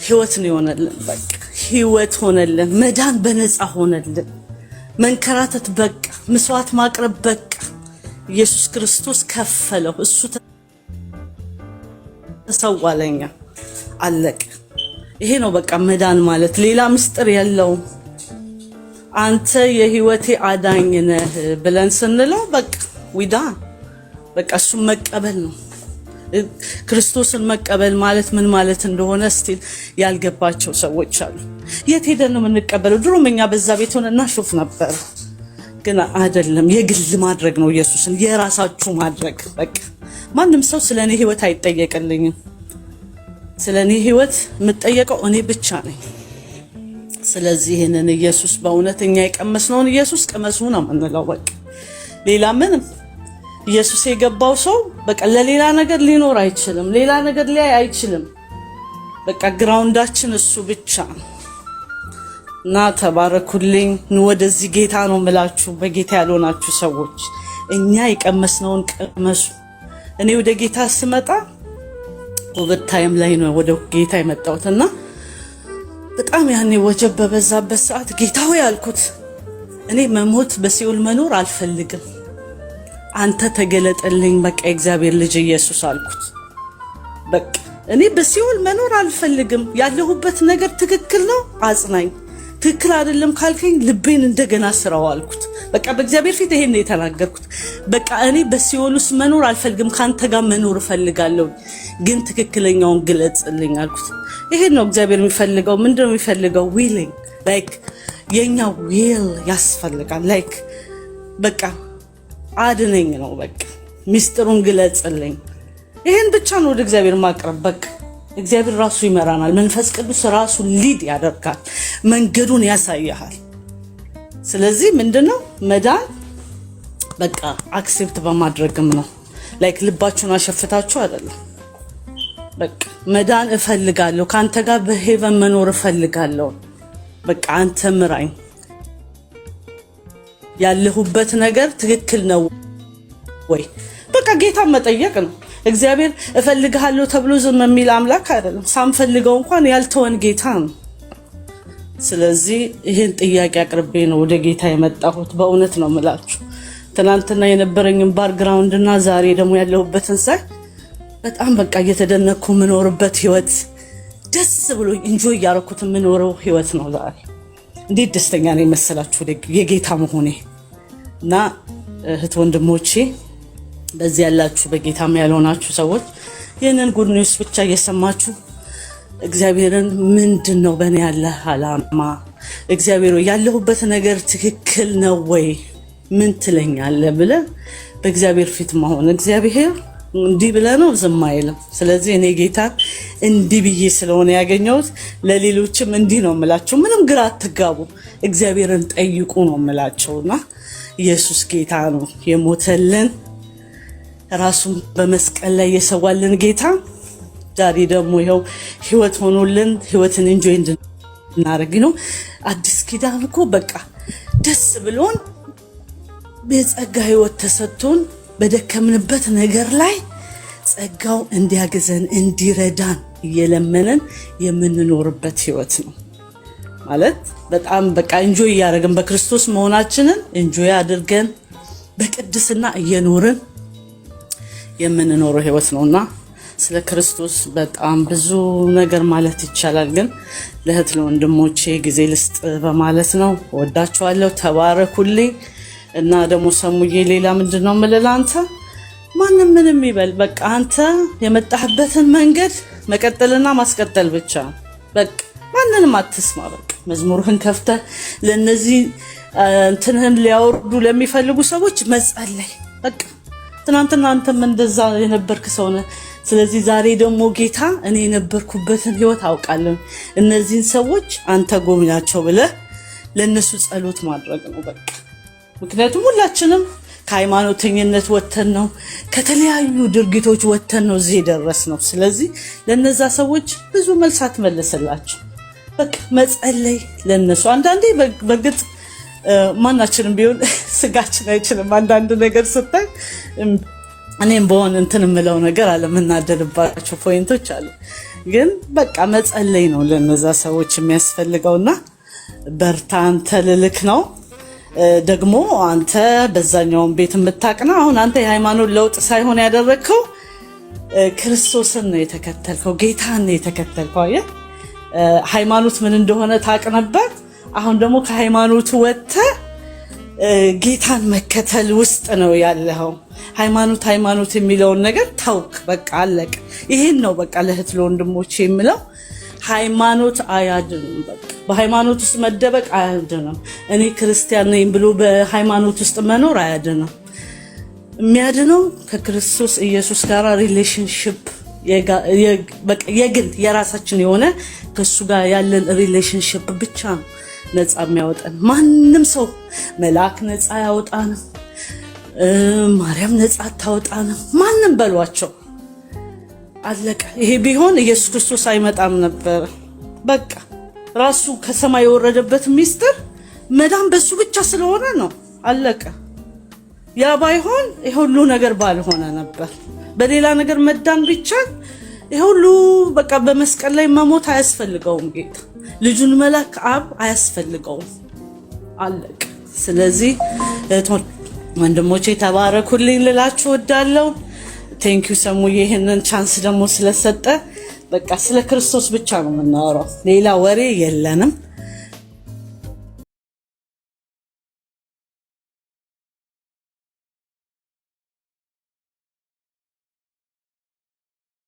ህይወት ነው የሆነልን። በቃ ህይወት ሆነልን፣ መዳን በነፃ ሆነልን፣ መንከራተት በቃ፣ መስዋዕት ማቅረብ በቃ። ኢየሱስ ክርስቶስ ከፈለው፣ እሱ ተሰዋለኛ፣ አለቀ። ይሄ ነው በቃ መዳን ማለት፣ ሌላ ምስጢር የለውም። አንተ የህይወቴ አዳኝ ነህ ብለን ስንለው በቃ ዊዳን በቃ እሱን መቀበል ነው። ክርስቶስን መቀበል ማለት ምን ማለት እንደሆነ ስቲል ያልገባቸው ሰዎች አሉ። የት ሄደን ነው የምንቀበለው? ድሮም እኛ በዛ ቤት ሆነን እናሾፍ ነበር፣ ግን አይደለም። የግል ማድረግ ነው ኢየሱስን የራሳችሁ ማድረግ በቃ። ማንም ሰው ስለኔ ህይወት አይጠየቅልኝም። ስለኔ ህይወት የምጠየቀው እኔ ብቻ ነኝ። ስለዚህ ይሄንን ኢየሱስ በእውነት እኛ የቀመስነውን ኢየሱስ ቅመሱ ነው የምንለው በቃ። ሌላ ምንም ኢየሱስ የገባው ሰው በቃ ለሌላ ነገር ሊኖር አይችልም፣ ሌላ ነገር ሊያይ አይችልም። በቃ ግራውንዳችን እሱ ብቻ እና ተባረኩልኝ። ወደዚህ ጌታ ነው የምላችሁ። በጌታ ያልሆናችሁ ሰዎች እኛ የቀመስነውን ቅመሱ። እኔ ወደ ጌታ ስመጣ ኮቪድ ታይም ላይ ነው ወደ ጌታ የመጣሁትና በጣም ያኔ ወጀብ በበዛበት ሰዓት ጌታ ሆይ አልኩት፣ እኔ መሞት በሲኦል መኖር አልፈልግም፣ አንተ ተገለጠልኝ በቃ እግዚአብሔር ልጅ ኢየሱስ አልኩት። በቃ እኔ በሲኦል መኖር አልፈልግም፣ ያለሁበት ነገር ትክክል ነው፣ አጽናኝ። ትክክል አይደለም ካልከኝ ልቤን እንደገና ስራው አልኩት። በቃ በእግዚአብሔር ፊት ይሄን ነው የተናገርኩት። በቃ እኔ በሲኦል ውስጥ መኖር አልፈልግም፣ ካንተ ጋር መኖር እፈልጋለሁ፣ ግን ትክክለኛውን ግለጽልኝ አልኩት። ይሄን ነው እግዚአብሔር የሚፈልገው። ምንድነው የሚፈልገው? ዊሊንግ ላይክ የኛ ዊል ያስፈልጋል። ላይክ በቃ አድነኝ ነው በቃ፣ ሚስጥሩን ግለጽልኝ። ይሄን ብቻ ነው ወደ እግዚአብሔር ማቅረብ በቃ። እግዚአብሔር ራሱ ይመራናል። መንፈስ ቅዱስ ራሱ ሊድ ያደርጋል፣ መንገዱን ያሳያል። ስለዚህ ምንድነው መዳን በቃ አክሴፕት በማድረግም ነው። ላይክ ልባችሁን አሸፍታችሁ አይደለም። በቃ መዳን እፈልጋለሁ፣ ካንተ ጋር በሄቨን መኖር እፈልጋለሁ፣ በቃ አንተ ምራኝ፣ ያለሁበት ነገር ትክክል ነው ወይ? በቃ ጌታ መጠየቅ ነው። እግዚአብሔር እፈልግሃለሁ ተብሎ ዝም የሚል አምላክ አይደለም። ሳንፈልገው እንኳን ያልተወን ጌታ ነው። ስለዚህ ይሄን ጥያቄ አቅርቤ ነው ወደ ጌታ የመጣሁት። በእውነት ነው የምላችሁ። ትናንትና የነበረኝን ባክግራውንድ እና ዛሬ ደግሞ ያለሁበትን ሳይ በጣም በቃ እየተደነኩ የምኖርበት ህይወት፣ ደስ ብሎ ኢንጆይ እያደረኩት የምኖረው ህይወት ነው ዛሬ። እንዴት ደስተኛ ነኝ መሰላችሁ የጌታ መሆኔ። እና እህት ወንድሞቼ በዚህ ያላችሁ በጌታም ያልሆናችሁ ሰዎች ይህንን ጉድ ኒውስ ብቻ እየሰማችሁ እግዚአብሔርን ምንድነው በእኔ ያለ አላማ? እግዚአብሔር ያለሁበት ነገር ትክክል ነው ወይ? ምን ትለኛለህ ብለን በእግዚአብሔር ፊት መሆን። እግዚአብሔር እንዲህ ብለህ ነው ዝም አይልም። ስለዚህ እኔ ጌታ እንዲህ ብዬ ስለሆነ ያገኘሁት ለሌሎችም እንዲህ ነው የምላቸው። ምንም ግራ አትጋቡ፣ እግዚአብሔርን ጠይቁ ነው የምላቸውና ኢየሱስ ጌታ ነው የሞተልን፣ ራሱን በመስቀል ላይ የሰዋልን ጌታ ዛሬ ደግሞ ይኸው ህይወት ሆኖልን ህይወትን ኢንጆይ እንድናደርግ ነው። አዲስ ኪዳን እኮ በቃ ደስ ብሎን በጸጋ ህይወት ተሰጥቶን በደከምንበት ነገር ላይ ጸጋው እንዲያግዘን እንዲረዳን እየለመነን የምንኖርበት ህይወት ነው ማለት። በጣም በቃ ኢንጆይ ያደርገን በክርስቶስ መሆናችንን ኢንጆይ አድርገን በቅድስና እየኖርን የምንኖረው ህይወት ነውና ስለ ክርስቶስ በጣም ብዙ ነገር ማለት ይቻላል፣ ግን ለእህት ለወንድሞቼ ጊዜ ልስጥ በማለት ነው። ወዳችኋለሁ። ተባረኩልኝ። እና ደግሞ ሰሙዬ ሌላ ምንድነው የምልህ አንተ ማንም ምንም ይበል፣ በቃ አንተ የመጣህበትን መንገድ መቀጠልና ማስቀጠል ብቻ በቃ ማንንም አትስማ። በቃ መዝሙርህን ከፍተህ ለነዚህ እንትንህን ሊያወርዱ ለሚፈልጉ ሰዎች መጸለይ በቃ። ትናንትና አንተም እንደዛ የነበርክ ሰው ነህ። ስለዚህ ዛሬ ደግሞ ጌታ እኔ የነበርኩበትን ህይወት አውቃለሁ፣ እነዚህን ሰዎች አንተ ጎብኛቸው ብለህ ለነሱ ጸሎት ማድረግ ነው በቃ። ምክንያቱም ሁላችንም ከሃይማኖተኝነት ወተን ነው፣ ከተለያዩ ድርጊቶች ወተን ነው እዚህ የደረስነው። ስለዚህ ለነዛ ሰዎች ብዙ መልስ አትመልስላቸው፣ በቃ መጸለይ ለነሱ። አንዳንዴ በግጥ ማናችንም ቢሆን ስጋችን አይችልም። አንዳንድ ነገር ስታይ እኔም በሆነ እንትን የምለው ነገር አለ፣ የምናደድባቸው ፖይንቶች አሉ። ግን በቃ መጸለይ ነው ለነዛ ሰዎች የሚያስፈልገውና በርታ አንተ ልልክ ነው። ደግሞ አንተ በዛኛውን ቤት የምታቅና አሁን አንተ የሃይማኖት ለውጥ ሳይሆን ያደረግከው ክርስቶስን ነው የተከተልከው፣ ጌታን ነው የተከተልከው። አየህ ሃይማኖት ምን እንደሆነ ታቅ ነበር። አሁን ደግሞ ከሃይማኖቱ ወጥተህ ጌታን መከተል ውስጥ ነው ያለኸው። ሃይማኖት የሚለውን ነገር ታውቅ፣ በቃ አለቀ። ይሄን ነው በቃ ለእህት ለወንድሞቼ የምለው። ሃይማኖት አያድንም። በቃ በሃይማኖት ውስጥ መደበቅ አያድንም። እኔ ክርስቲያን ነኝ ብሎ በሃይማኖት ውስጥ መኖር አያድንም። የሚያድነው ከክርስቶስ ኢየሱስ ጋር ሪሌሽንሺፕ፣ በቃ የግል የራሳችን የሆነ ከሱ ጋር ያለን ሪሌሽንሺፕ ብቻ ነው ነፃ የሚያወጣን። ማንም ሰው መልአክ ነፃ ያወጣንም፣ ማርያም ነፃ አታወጣንም፣ ማንም በሏቸው። አለቀ። ይሄ ቢሆን ኢየሱስ ክርስቶስ አይመጣም ነበር። በቃ ራሱ ከሰማይ የወረደበት ሚስጥር መዳን በሱ ብቻ ስለሆነ ነው። አለቀ። ያ ባይሆን ይሄ ሁሉ ነገር ባልሆነ ነበር። በሌላ ነገር መዳን ቢቻል ይሄ ሁሉ በቃ በመስቀል ላይ መሞት አያስፈልገውም። ጌታ ልጁን መላክ አብ አያስፈልገውም። አለቀ። ስለዚህ ወንድሞቼ ተባረኩልኝ ልላችሁ እወዳለሁ። ቴንኪዩ ሰሙዬ ይሄንን ቻንስ ደግሞ ስለሰጠ። በቃ ስለ ክርስቶስ ብቻ ነው የምናወራው፣ ሌላ ወሬ የለንም።